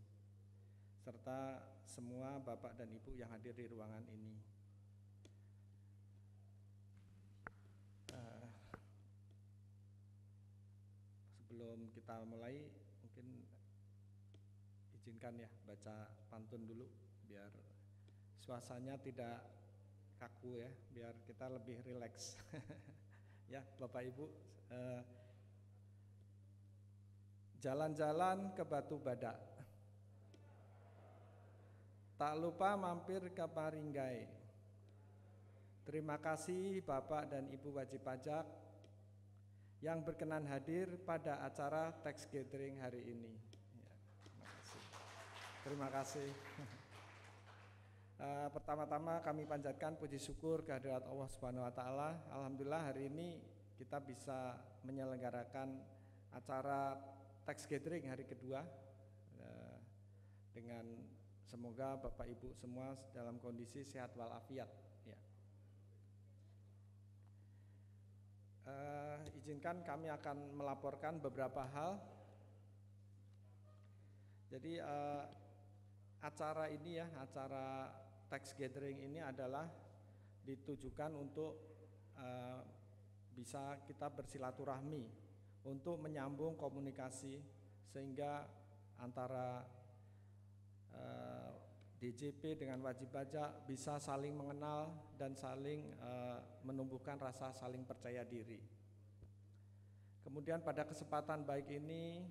serta semua Bapak dan Ibu yang hadir di ruangan ini. Sebelum kita mulai, mungkin izinkan ya baca pantun dulu biar suasananya tidak kaku ya, biar kita lebih rileks. Ya Bapak Ibu, jalan-jalan ke Batu Badak, tak lupa mampir ke Maringgai. Terima kasih Bapak dan Ibu wajib pajak yang berkenan hadir pada acara tax gathering hari ini. Ya, terima kasih. Pertama-tama kami panjatkan puji syukur kehadirat Allah Subhanahu wa Ta'ala. Alhamdulillah hari ini kita bisa menyelenggarakan acara tax gathering hari kedua dengan semoga Bapak Ibu semua dalam kondisi sehat walafiat. Ya. Izinkan kami akan melaporkan beberapa hal. Jadi acara ini ya, acara tax gathering ini adalah ditujukan untuk bisa kita bersilaturahmi, untuk menyambung komunikasi sehingga antara DJP dengan wajib pajak bisa saling mengenal dan saling menumbuhkan rasa saling percaya diri. Kemudian pada kesempatan baik ini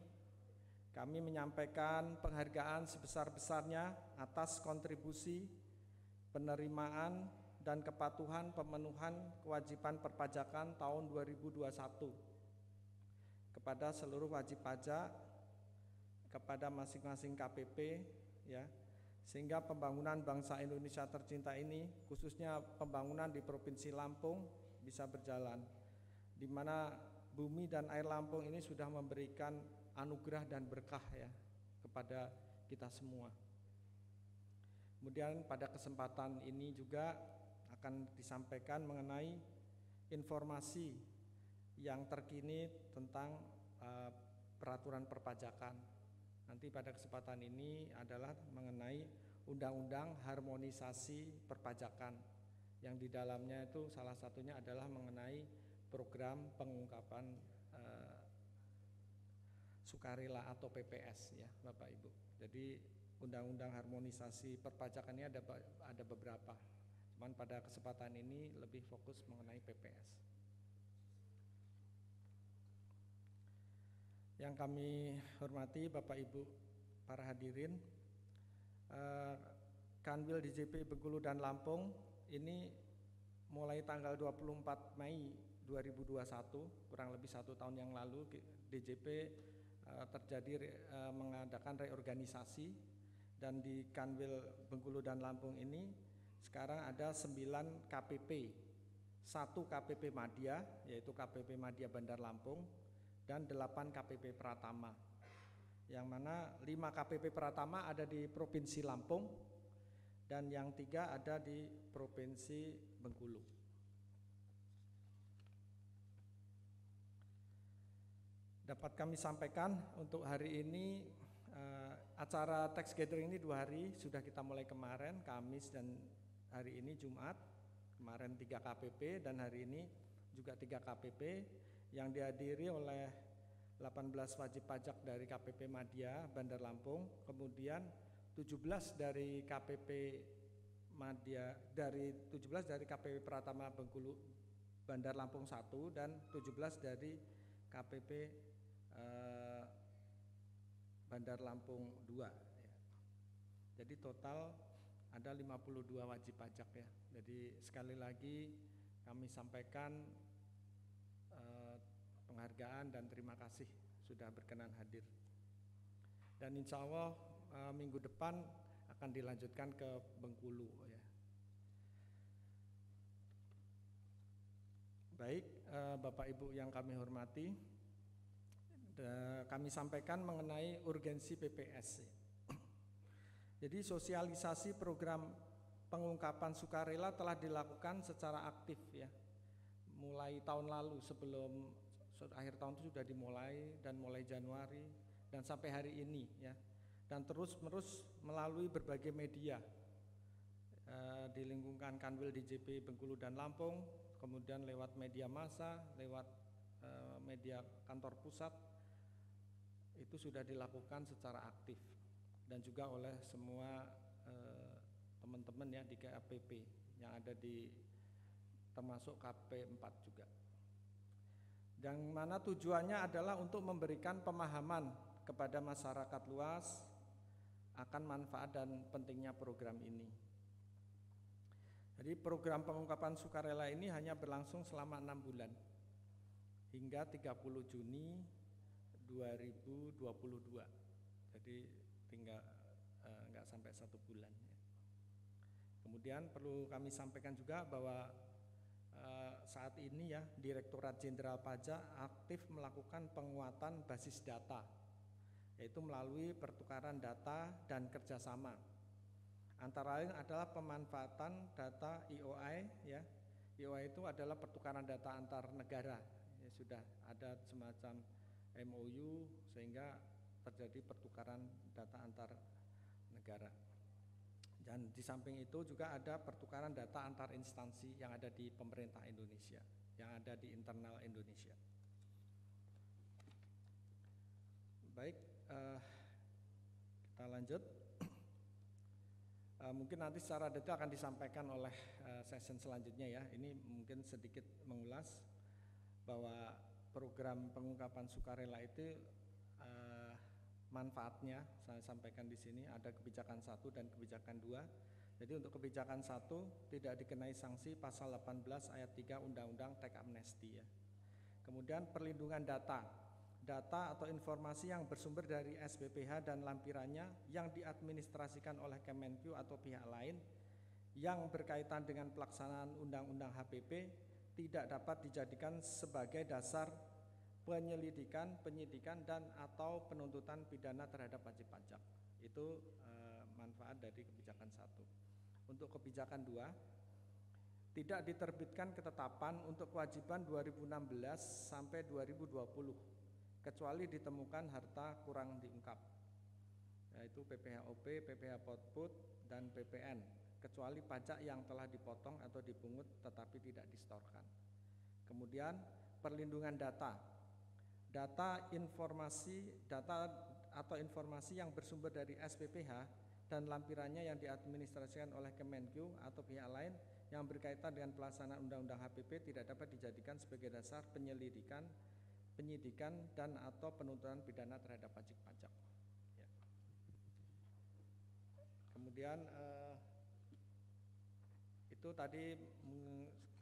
kami menyampaikan penghargaan sebesar-besarnya atas kontribusi, penerimaan, dan kepatuhan pemenuhan kewajiban perpajakan tahun 2021 kepada seluruh wajib pajak, kepada masing-masing KPP, ya, sehingga pembangunan bangsa Indonesia tercinta ini, khususnya pembangunan di Provinsi Lampung, bisa berjalan, di mana bumi dan air Lampung ini sudah memberikan anugerah dan berkah ya kepada kita semua. Kemudian pada kesempatan ini juga akan disampaikan mengenai informasi yang terkini tentang peraturan perpajakan. Nanti pada kesempatan ini adalah mengenai Undang-Undang Harmonisasi Perpajakan, yang di dalamnya itu salah satunya adalah mengenai program pengungkapan sukarela atau PPS ya Bapak Ibu. Jadi Undang-Undang Harmonisasi Perpajakan ini ada beberapa, cuman pada kesempatan ini lebih fokus mengenai PPS. Yang kami hormati Bapak Ibu para hadirin, Kanwil DJP Bengkulu dan Lampung ini mulai tanggal 24 Mei 2021, kurang lebih 1 tahun yang lalu, DJP terjadi mengadakan reorganisasi, dan di Kanwil Bengkulu dan Lampung ini sekarang ada 9 KPP, 1 KPP Madya yaitu KPP Madya Bandar Lampung, dan 8 KPP Pratama, yang mana 5 KPP Pratama ada di Provinsi Lampung dan yang 3 ada di Provinsi Bengkulu. Dapat kami sampaikan untuk hari ini acara tax gathering ini 2 hari sudah kita mulai kemarin, Kamis dan hari ini Jumat. Kemarin 3 KPP dan hari ini juga 3 KPP yang dihadiri oleh 18 wajib pajak dari KPP Madya Bandar Lampung, kemudian 17 dari KPP Madya, dari 17 dari KPP Pratama Bengkulu Bandar Lampung 1 dan 17 dari KPP Bandar Lampung 2 ya. Jadi total ada 52 wajib pajak ya. Jadi sekali lagi kami sampaikan penghargaan dan terima kasih sudah berkenan hadir. Dan insya Allah minggu depan akan dilanjutkan ke Bengkulu ya. Baik, Bapak Ibu yang kami hormati, kami sampaikan mengenai urgensi PPS ya. Jadi sosialisasi program pengungkapan sukarela telah dilakukan secara aktif ya, mulai tahun lalu, sebelum akhir tahun itu sudah dimulai, dan mulai Januari dan sampai hari ini ya, dan terus-menerus melalui berbagai media di lingkungan Kanwil DJP Bengkulu dan Lampung, kemudian lewat media massa, lewat media kantor pusat, itu sudah dilakukan secara aktif, dan juga oleh semua teman-teman ya di KPP yang ada di termasuk KP4 juga. Yang mana tujuannya adalah untuk memberikan pemahaman kepada masyarakat luas akan manfaat dan pentingnya program ini. Jadi program pengungkapan sukarela ini hanya berlangsung selama 6 bulan hingga 30 Juni 2022. Jadi tinggal nggak sampai 1 bulan. Kemudian perlu kami sampaikan juga bahwa saat ini ya Direktorat Jenderal Pajak aktif melakukan penguatan basis data, yaitu melalui pertukaran data dan kerjasama. Antara lain adalah pemanfaatan data IOI ya. IOI itu adalah pertukaran data antar negara. Ya, sudah ada semacam MOU sehingga terjadi pertukaran data antar negara. Dan di samping itu juga ada pertukaran data antar instansi yang ada di pemerintah Indonesia, yang ada di internal Indonesia. Baik, kita lanjut. Mungkin nanti secara detail akan disampaikan oleh session selanjutnya ya. Ini mungkin sedikit mengulas bahwa program pengungkapan sukarela itu manfaatnya saya sampaikan di sini, ada kebijakan 1 dan kebijakan 2. Jadi untuk kebijakan 1 tidak dikenai sanksi pasal 18 ayat 3 Undang-Undang Teks Amnesti ya. Kemudian perlindungan data atau informasi yang bersumber dari SBPH dan lampirannya yang diadministrasikan oleh Kemenkyu atau pihak lain yang berkaitan dengan pelaksanaan Undang-Undang HPP tidak dapat dijadikan sebagai dasar penyelidikan, penyidikan dan atau penuntutan pidana terhadap wajib pajak. Itu manfaat dari kebijakan 1. Untuk kebijakan 2, tidak diterbitkan ketetapan untuk kewajiban 2016 sampai 2020 kecuali ditemukan harta kurang diungkap, yaitu PPHOP, PPH Potput, dan PPN, kecuali pajak yang telah dipotong atau dipungut tetapi tidak disetorkan. Kemudian perlindungan data atau informasi yang bersumber dari SPPH dan lampirannya yang diadministrasikan oleh Kemenkyu atau pihak lain yang berkaitan dengan pelaksanaan Undang-Undang HPP tidak dapat dijadikan sebagai dasar penyelidikan, penyidikan dan atau penuntutan pidana terhadap wajib pajak. Ya. Kemudian itu tadi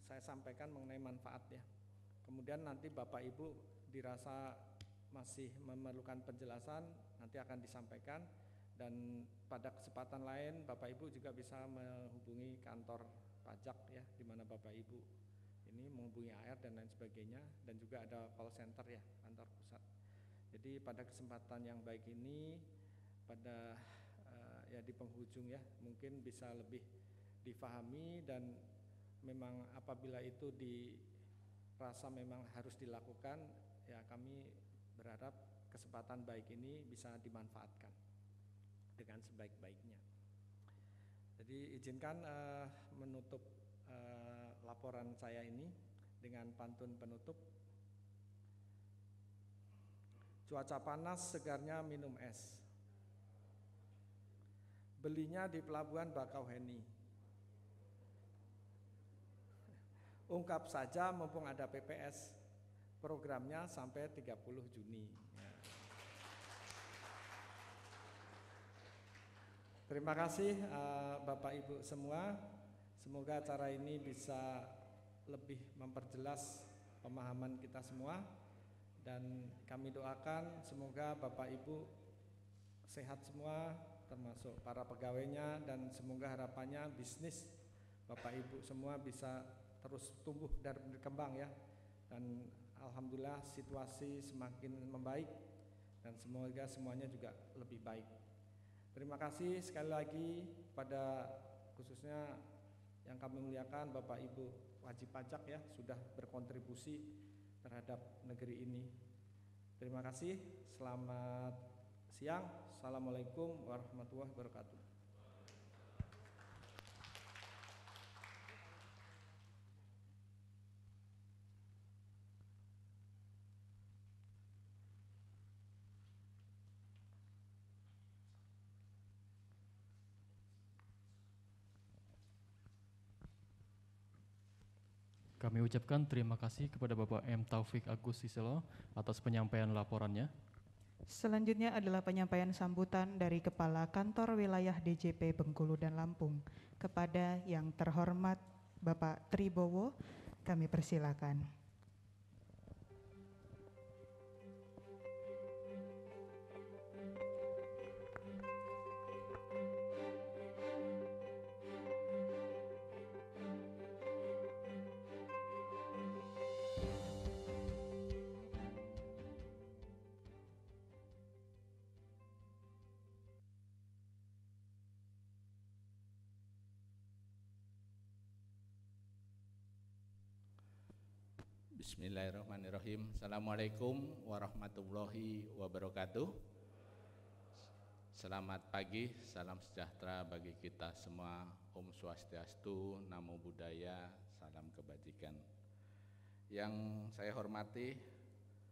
saya sampaikan mengenai manfaat ya. Kemudian nanti Bapak Ibu dirasa masih memerlukan penjelasan, nanti akan disampaikan, dan pada kesempatan lain Bapak Ibu juga bisa menghubungi kantor pajak ya, di mana Bapak Ibu ini menghubungi AR dan lain sebagainya, dan juga ada call center ya, kantor pusat. Jadi pada kesempatan yang baik ini, pada ya di penghujung ya, mungkin bisa lebih difahami, dan memang apabila itu dirasa memang harus dilakukan, ya kami berharap kesempatan baik ini bisa dimanfaatkan dengan sebaik-baiknya. Jadi izinkan menutup laporan saya ini dengan pantun penutup. Cuaca panas, segarnya minum es. Belinya di Pelabuhan Bakauheni. Ungkap saja mumpung ada PPS, programnya sampai 30 Juni. Ya. Terima kasih Bapak Ibu semua. Semoga acara ini bisa lebih memperjelas pemahaman kita semua, dan kami doakan semoga Bapak Ibu sehat semua, termasuk para pegawainya, dan semoga harapannya bisnis Bapak Ibu semua bisa terus tumbuh dan berkembang ya, dan alhamdulillah situasi semakin membaik dan semoga semuanya juga lebih baik. Terima kasih sekali lagi pada khususnya yang kami muliakan Bapak Ibu wajib pajak ya, sudah berkontribusi terhadap negeri ini. Terima kasih, selamat siang. Assalamualaikum warahmatullahi wabarakatuh. Kami ucapkan terima kasih kepada Bapak M. Taufik Agus Siselo atas penyampaian laporannya. Selanjutnya adalah penyampaian sambutan dari Kepala Kantor Wilayah DJP Bengkulu dan Lampung. Kepada yang terhormat Bapak Tribowo, kami persilakan. Bismillahirrahmanirrahim. Assalamualaikum warahmatullahi wabarakatuh. Selamat pagi, salam sejahtera bagi kita semua. Om Swastiastu, Namo Buddhaya, salam kebajikan. Yang saya hormati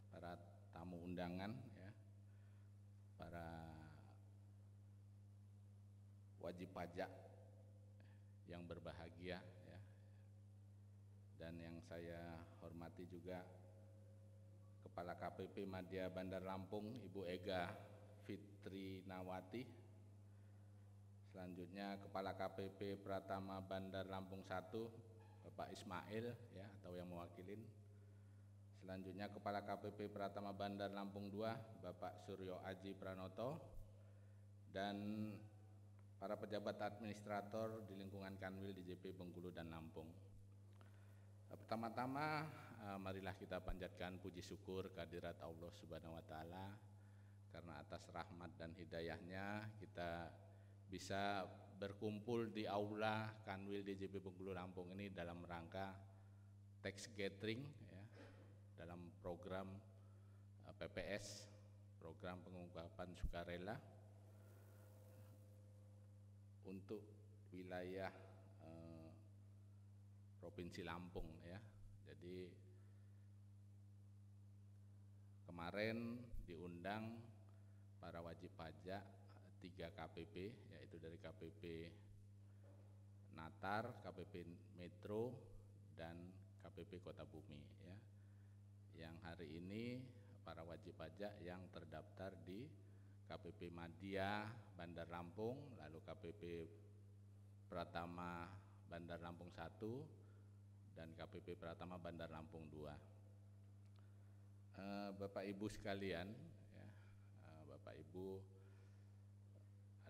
para tamu undangan, ya, para wajib pajak yang berbahagia ya. Dan yang saya hormati juga Kepala KPP Madya Bandar Lampung Ibu Ega Fitri Nawati. Selanjutnya Kepala KPP Pratama Bandar Lampung 1 Bapak Ismail ya, atau yang mewakilin. Selanjutnya Kepala KPP Pratama Bandar Lampung 2 Bapak Suryo Aji Pranoto, dan para pejabat administrator di lingkungan Kanwil DJP Bengkulu dan Lampung. Pertama-tama marilah kita panjatkan puji syukur kehadirat Allah Subhanahu wa taala, karena atas rahmat dan hidayahnya kita bisa berkumpul di aula Kanwil DJP Bengkulu Lampung ini dalam rangka tax gathering ya, dalam program PPS, program pengungkapan sukarela untuk wilayah Provinsi Lampung ya. Jadi kemarin diundang para wajib pajak 3 KPP, yaitu dari KPP Natar, KPP Metro, dan KPP Kota Bumi ya. Yang hari ini para wajib pajak yang terdaftar di KPP Madya Bandar Lampung, lalu KPP Pratama Bandar Lampung 1, dan KPP Pratama Bandar Lampung 2. Bapak Ibu sekalian ya, Bapak Ibu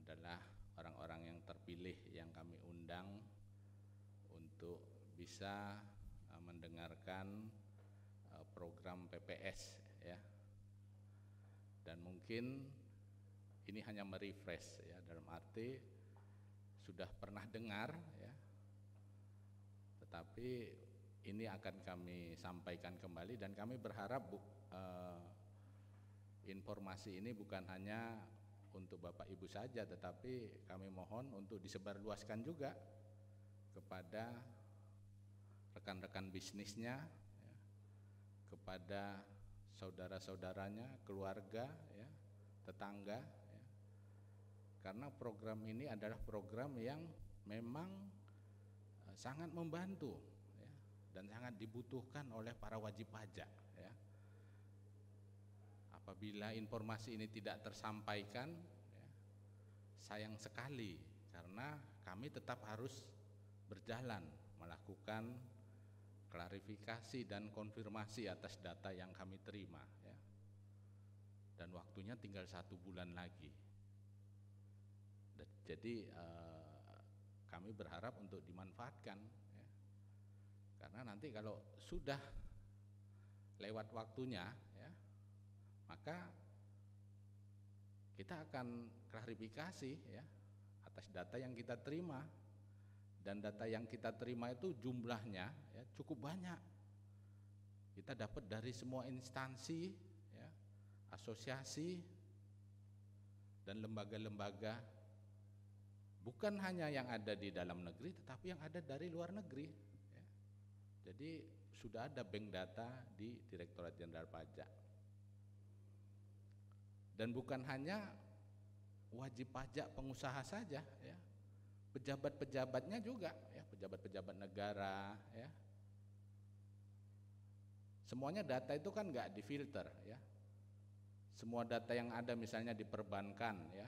adalah orang-orang yang terpilih yang kami undang untuk bisa mendengarkan program PPS ya. Dan mungkin ini hanya merefresh ya, dalam arti sudah pernah dengar ya, tetapi ini akan kami sampaikan kembali, dan kami berharap informasi ini bukan hanya untuk Bapak Ibu saja, tetapi kami mohon untuk disebarluaskan juga kepada rekan-rekan bisnisnya ya, kepada saudara-saudaranya, keluarga ya, tetangga ya. Karena program ini adalah program yang memang sangat membantu ya, dan sangat dibutuhkan oleh para wajib pajak ya. Apabila informasi ini tidak tersampaikan ya, sayang sekali, karena kami tetap harus berjalan melakukan klarifikasi dan konfirmasi atas data yang kami terima ya. Dan waktunya tinggal 1 bulan lagi. Jadi kami berharap untuk dimanfaatkan ya. Karena nanti kalau sudah lewat waktunya ya, maka kita akan klarifikasi ya atas data yang kita terima, dan data yang kita terima itu jumlahnya ya cukup banyak. Kita dapat dari semua instansi ya, asosiasi dan lembaga-lembaga, bukan hanya yang ada di dalam negeri tetapi yang ada dari luar negeri ya. Jadi sudah ada bank data di Direktorat Jenderal Pajak. Dan bukan hanya wajib pajak pengusaha saja ya, pejabat-pejabatnya juga ya, pejabat-pejabat negara ya. Semuanya data itu kan nggak difilter ya. Semua data yang ada misalnya di perbankan ya,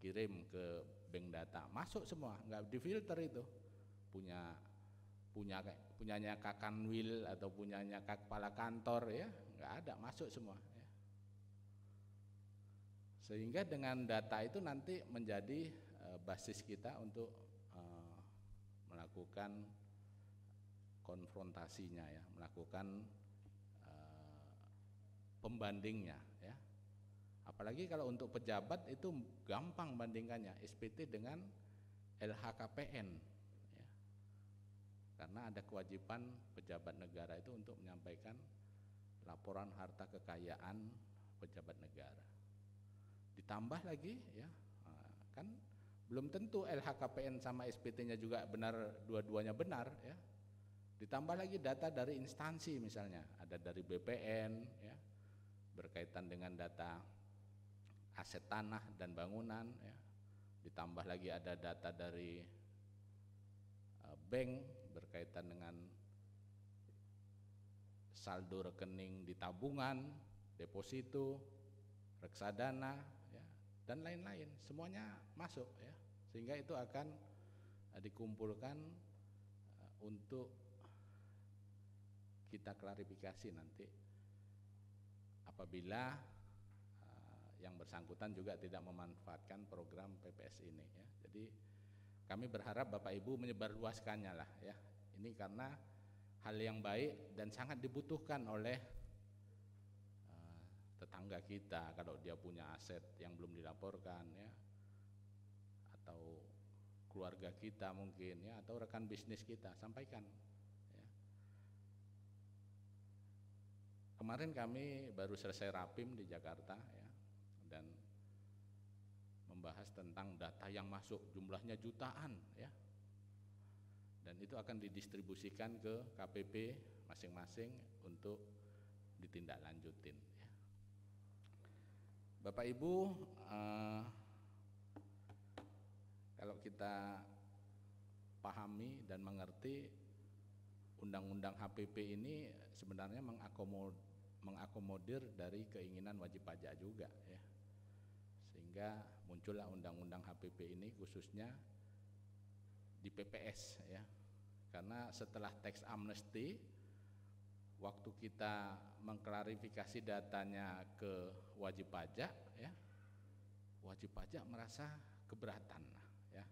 kirim ke bank data, masuk semua, nggak difilter itu. Punyanya Kak Kanwil atau punyanya Kak Kepala Kantor ya, nggak ada, masuk semua ya. Sehingga dengan data itu nanti menjadi basis kita untuk melakukan konfrontasinya ya, melakukan pembandingnya ya. Apalagi kalau untuk pejabat itu gampang bandingkannya SPT dengan LHKPN ya. Karena ada kewajiban pejabat negara itu untuk menyampaikan laporan harta kekayaan pejabat negara. Ditambah lagi ya, kan belum tentu LHKPN sama SPT-nya juga benar, dua-duanya benar ya. Ditambah lagi data dari instansi, misalnya ada dari BPN ya, berkaitan dengan data aset tanah dan bangunan ya. Ditambah lagi ada data dari bank berkaitan dengan saldo rekening di tabungan, deposito, reksadana, ya, dan lain-lain, semuanya masuk ya, sehingga itu akan dikumpulkan untuk kita klarifikasi nanti apabila yang bersangkutan juga tidak memanfaatkan program PPS ini ya. Jadi kami berharap Bapak Ibu menyebarluaskannya lah ya. Ini karena hal yang baik dan sangat dibutuhkan oleh tetangga kita kalau dia punya aset yang belum dilaporkan ya, atau keluarga kita mungkin ya, atau rekan bisnis kita, sampaikan ya. Kemarin kami baru selesai rapim di Jakarta ya, dan membahas tentang data yang masuk jumlahnya jutaan ya, dan itu akan didistribusikan ke KPP masing-masing untuk ditindaklanjutin ya. Bapak Ibu, kalau kita pahami dan mengerti, Undang-Undang HPP ini sebenarnya mengakomodir dari keinginan wajib pajak juga ya, sehingga muncullah Undang-Undang HPP ini khususnya di PPS ya. Karena setelah tax amnesty, waktu kita mengklarifikasi datanya ke wajib pajak ya, wajib pajak merasa keberatan ya,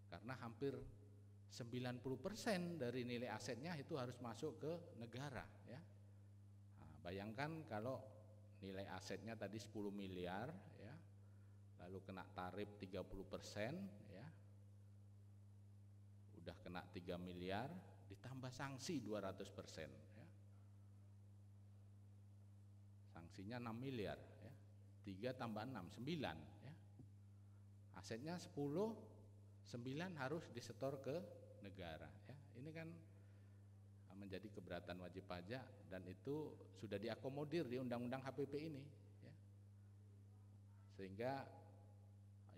karena hampir 90% dari nilai asetnya itu harus masuk ke negara ya. Nah, bayangkan kalau nilai asetnya tadi 10 miliar ya, lalu kena tarif 30% ya, udah kena 3 miliar, ditambah sanksi 200% ya. Sanksinya 6 miliar ya. 3 tambah 6, 9 ya. Asetnya 10, 9 harus disetor ke negara ya. Ini kan menjadi keberatan wajib pajak, dan itu sudah diakomodir di Undang-Undang HPP ini ya. Sehingga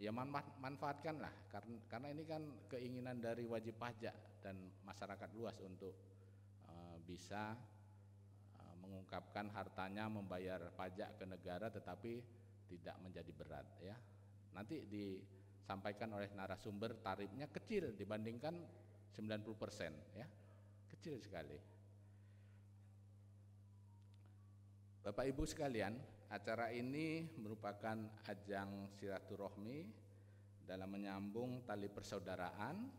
ya manfaatkanlah, karena ini kan keinginan dari wajib pajak dan masyarakat luas untuk bisa mengungkapkan hartanya, membayar pajak ke negara tetapi tidak menjadi berat ya. Nanti disampaikan oleh narasumber tarifnya kecil dibandingkan 90% ya, kecil sekali. Bapak Ibu sekalian, acara ini merupakan ajang silaturahmi dalam menyambung tali persaudaraan,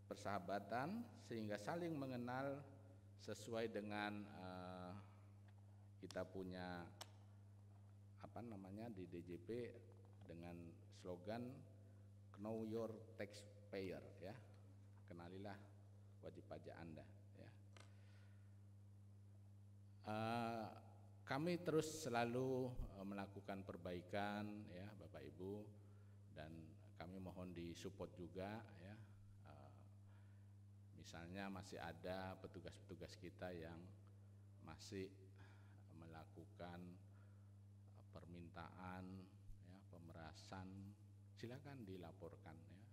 persahabatan, sehingga saling mengenal sesuai dengan kita punya di DJP dengan slogan Know Your Taxpayer ya, kenalilah wajib pajak Anda ya. Kami terus selalu melakukan perbaikan ya Bapak Ibu, dan kami mohon disupport juga ya. Misalnya masih ada petugas-petugas kita yang masih melakukan permintaan ya, pemerasan, silakan dilaporkan ya.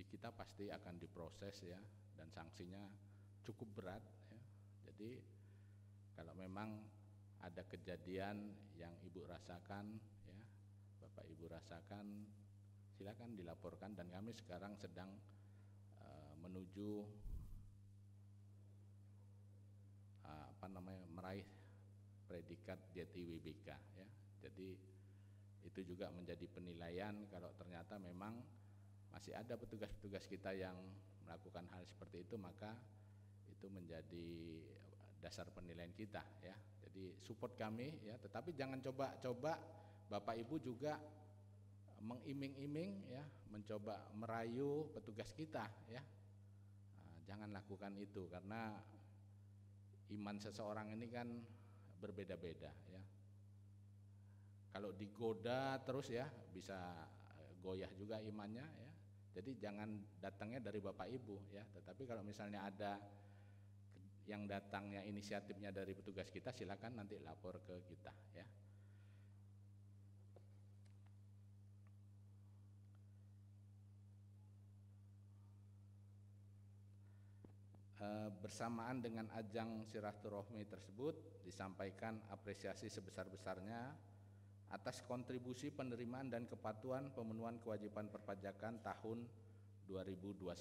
Di kita pasti akan diproses ya, dan sanksinya cukup berat ya. Jadi kalau memang ada kejadian yang Ibu rasakan ya, Bapak Ibu rasakan, silakan dilaporkan, dan kami sekarang sedang menuju meraih predikat JTWBK ya. Jadi itu juga menjadi penilaian, kalau ternyata memang masih ada petugas-petugas kita yang melakukan hal seperti itu, maka itu menjadi dasar penilaian kita ya. Jadi support kami ya, tetapi jangan coba-coba Bapak Ibu juga mengiming-iming ya, mencoba merayu petugas kita ya. Jangan lakukan itu, karena iman seseorang ini kan berbeda-beda ya. Kalau digoda terus ya bisa goyah juga imannya ya. Jadi jangan datangnya dari Bapak Ibu ya, tetapi kalau misalnya ada yang datangnya inisiatifnya dari petugas kita, silakan nanti lapor ke kita ya. bersamaan dengan ajang silaturahmi tersebut disampaikan apresiasi sebesar-besarnya atas kontribusi penerimaan dan kepatuhan pemenuhan kewajiban perpajakan tahun 2021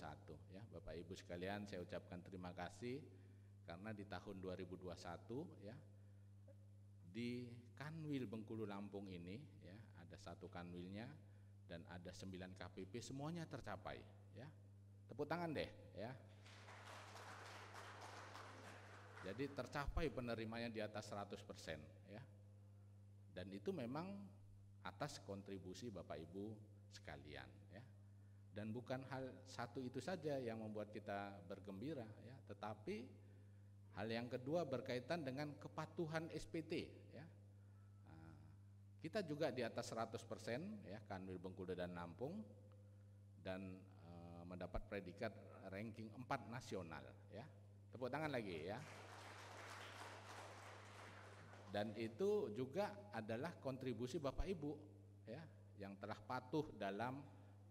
ya. Bapak Ibu sekalian, saya ucapkan terima kasih karena di tahun 2021 ya di Kanwil Bengkulu Lampung ini ya ada 1 kanwilnya dan ada 9 KPP, semuanya tercapai ya. Tepuk tangan deh ya. Jadi tercapai penerimanya di atas 100% ya. Dan itu memang atas kontribusi Bapak Ibu sekalian ya. Dan bukan hal satu itu saja yang membuat kita bergembira ya, tetapi hal yang kedua berkaitan dengan kepatuhan SPT ya. Kita juga di atas 100% ya Kanwil Bengkulu dan Lampung dan mendapat predikat ranking 4 nasional ya. Tepuk tangan lagi ya. Dan itu juga adalah kontribusi Bapak Ibu ya yang telah patuh dalam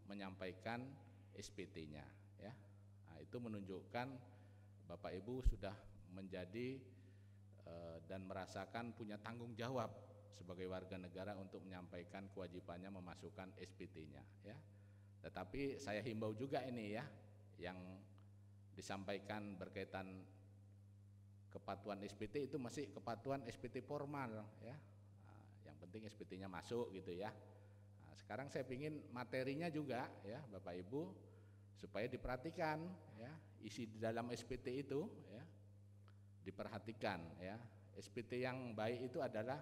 menyampaikan SPT-nya ya. Nah, itu menunjukkan Bapak Ibu sudah menjadi dan merasakan punya tanggung jawab sebagai warga negara untuk menyampaikan kewajibannya memasukkan SPT-nya ya. Tetapi saya himbau juga ini ya, yang disampaikan berkaitan kepatuhan SPT itu masih kepatuhan SPT formal ya. Yang penting SPT-nya masuk gitu ya. Nah, sekarang saya ingin materinya juga ya Bapak Ibu supaya diperhatikan ya, isi di dalam SPT itu ya diperhatikan ya. SPT yang baik itu adalah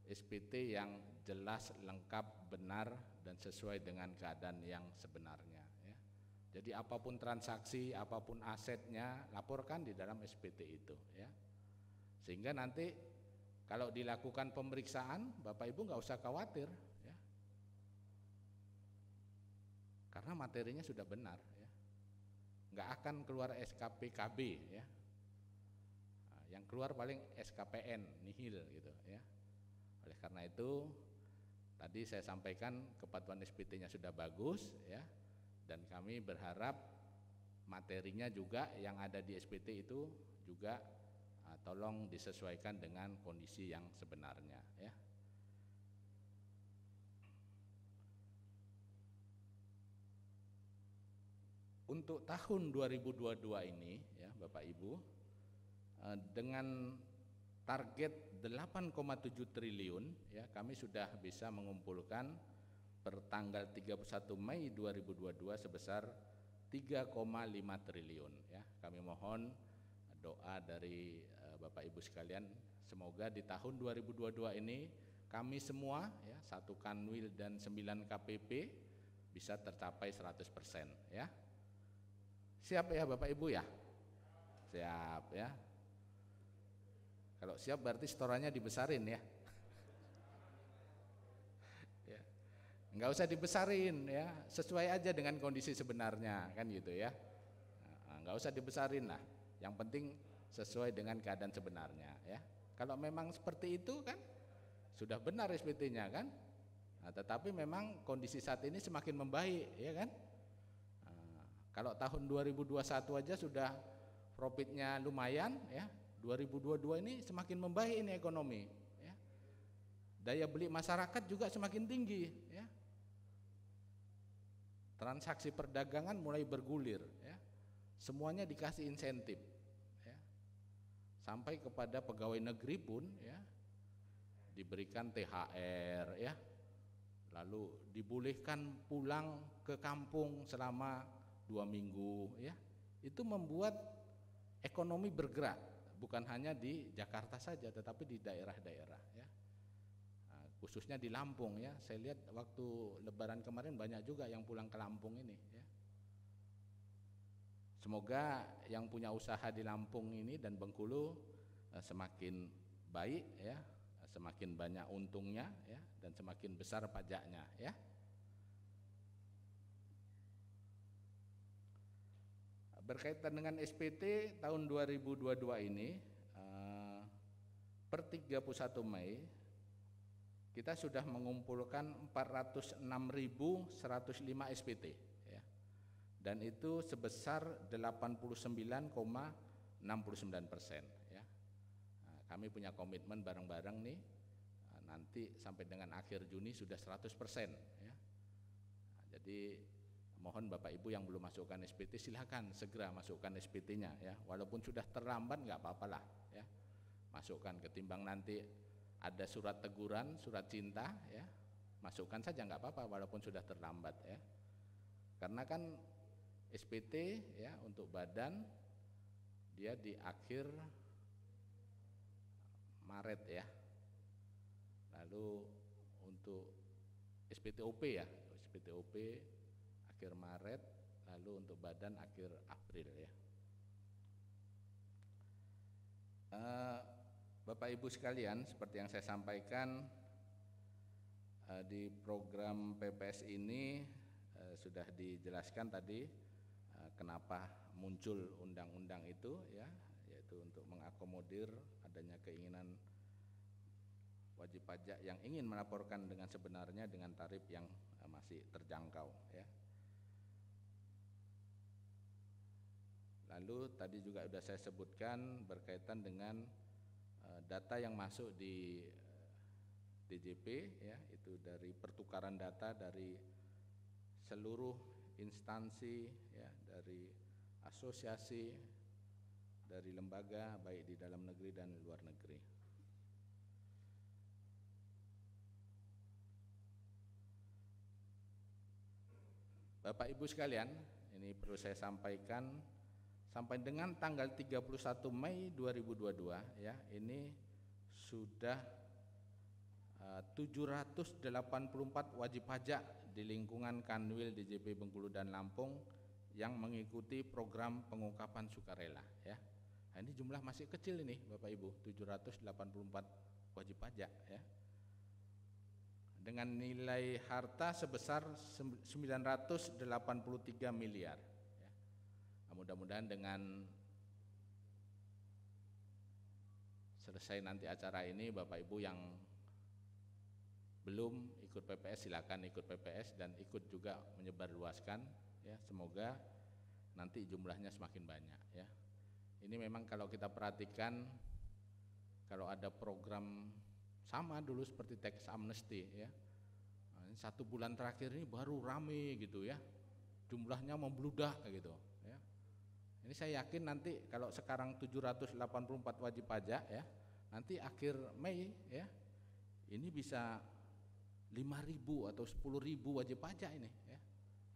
SPT yang jelas, lengkap, benar dan sesuai dengan keadaan yang sebenarnya ya. Jadi apapun transaksi, apapun asetnya laporkan di dalam SPT itu ya. Sehingga nanti kalau dilakukan pemeriksaan Bapak Ibu nggak usah khawatir ya. Karena materinya sudah benar ya. Nggak akan keluar SKPKB ya. Nah, yang keluar paling SKPN nihil gitu ya. Oleh karena itu tadi saya sampaikan kepatuhan SPT-nya sudah bagus ya, dan kami berharap materinya juga yang ada di SPT itu juga tolong disesuaikan dengan kondisi yang sebenarnya ya. Untuk tahun 2022 ini ya Bapak Ibu dengan target 8,7 triliun ya, kami sudah bisa mengumpulkan per tanggal 31 Mei 2022 sebesar 3,5 triliun ya. Kami mohon doa dari Bapak Ibu sekalian, semoga di tahun 2022 ini kami semua ya 1 Kanwil dan 9 KPP bisa tercapai 100% ya. Siap ya Bapak Ibu ya? Siap ya. Kalau siap berarti setorannya dibesarin ya. Ya. Enggak usah dibesarin ya, sesuai aja dengan kondisi sebenarnya kan gitu ya. Enggak usah dibesarin lah. Yang penting sesuai dengan keadaan sebenarnya ya. Kalau memang seperti itu kan sudah benar SPT-nya kan. Nah, tetapi memang kondisi saat ini semakin membaik ya kan. Nah, kalau tahun 2021 aja sudah profitnya lumayan ya. 2022 ini semakin membaik ini ekonomi ya. Daya beli masyarakat juga semakin tinggi ya. Transaksi perdagangan mulai bergulir ya. Semuanya dikasih insentif ya. Sampai kepada pegawai negeri pun ya diberikan THR ya. Lalu dibolehkan pulang ke kampung selama 2 minggu ya. Itu membuat ekonomi bergerak. Bukan hanya di Jakarta saja, tetapi di daerah-daerah ya. Nah, khususnya di Lampung ya. Saya lihat waktu Lebaran kemarin banyak juga yang pulang ke Lampung ini ya. Semoga yang punya usaha di Lampung ini dan Bengkulu semakin baik ya, semakin banyak untungnya ya, dan semakin besar pajaknya ya. Berkaitan dengan SPT tahun 2022 ini per 31 Mei kita sudah mengumpulkan 406.105 SPT ya. Dan itu sebesar 89,86% 69% ya. Nah, kami punya komitmen bareng-bareng nih, nanti sampai dengan akhir Juni sudah 100% ya. Nah, jadi mohon Bapak Ibu yang belum masukkan SPT silakan segera masukkan SPT-nya ya. Walaupun sudah terlambat nggak apa-apalah ya. Masukkan, ketimbang nanti ada surat teguran, surat cinta ya. Masukkan saja nggak apa-apa walaupun sudah terlambat ya. Karena kan SPT ya untuk badan dia di akhir Maret ya. Lalu untuk SPTOP ya, SPTOP akhir Maret, lalu untuk badan akhir April ya. Bapak Ibu sekalian, seperti yang saya sampaikan di program PPS ini sudah dijelaskan tadi kenapa muncul undang-undang itu ya, yaitu untuk mengakomodir adanya keinginan wajib pajak yang ingin melaporkan dengan sebenarnya dengan tarif yang masih terjangkau ya. Lalu tadi juga sudah saya sebutkan berkaitan dengan data yang masuk di DJP ya, itu dari pertukaran data dari seluruh instansi ya, dari asosiasi, dari lembaga baik di dalam negeri dan luar negeri. Bapak Ibu sekalian, ini perlu saya sampaikan, sampai dengan tanggal 31 Mei 2022 ya, ini sudah 784 wajib pajak di lingkungan Kanwil DJP Bengkulu dan Lampung yang mengikuti program pengungkapan sukarela ya. Nah, ini jumlah masih kecil ini Bapak Ibu, 784 wajib pajak ya. Dengan nilai harta sebesar 983 miliar. Mudah-mudahan dengan selesai nanti acara ini Bapak Ibu yang belum ikut PPS silakan ikut PPS dan ikut juga menyebarluaskan ya, semoga nanti jumlahnya semakin banyak ya. Ini memang kalau kita perhatikan, kalau ada program sama dulu seperti tax amnesty ya, nah, 1 bulan terakhir ini baru rame gitu ya, jumlahnya membludak gitu ya. Ini saya yakin nanti kalau sekarang 784 wajib pajak ya, nanti akhir Mei ya, ini bisa 5.000 atau 10.000 wajib pajak ini ya.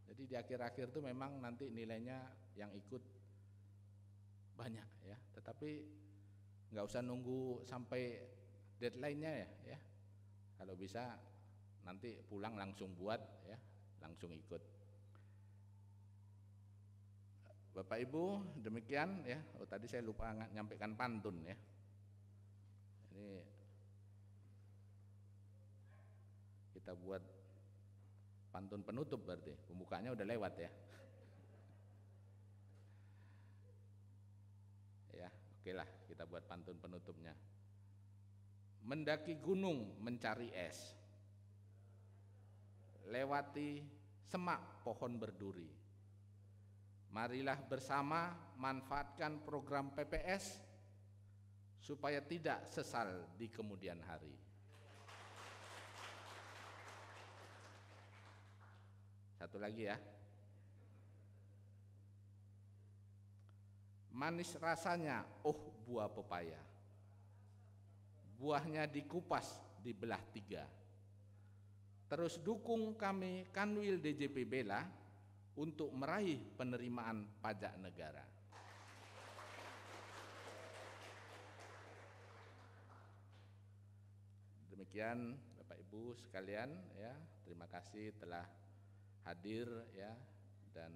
Jadi di akhir-akhir itu memang nanti nilainya yang ikut banyak ya, tetapi nggak usah nunggu sampai deadline-nya ya. Kalau bisa nanti pulang langsung buat ya, langsung ikut. Bapak Ibu, demikian ya. Oh, tadi saya lupa nyampaikan pantun ya. Ini kita buat pantun penutup berarti. Pembukanya udah lewat ya. Ya, oke lah kita buat pantun penutupnya. Mendaki gunung mencari es, lewati semak pohon berduri. Marilah bersama manfaatkan program PPS supaya tidak sesal di kemudian hari. Satu lagi ya. Manis rasanya, oh buah pepaya. Buahnya dikupas, dibelah 3. Terus dukung kami Kanwil DJP Bela untuk meraih penerimaan pajak negara. Demikian Bapak Ibu sekalian ya, terima kasih telah hadir ya dan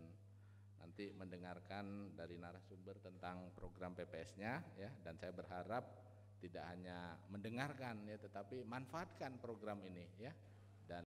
nanti mendengarkan dari narasumber tentang program PPS-nya ya, dan saya berharap tidak hanya mendengarkan ya, tetapi manfaatkan program ini ya.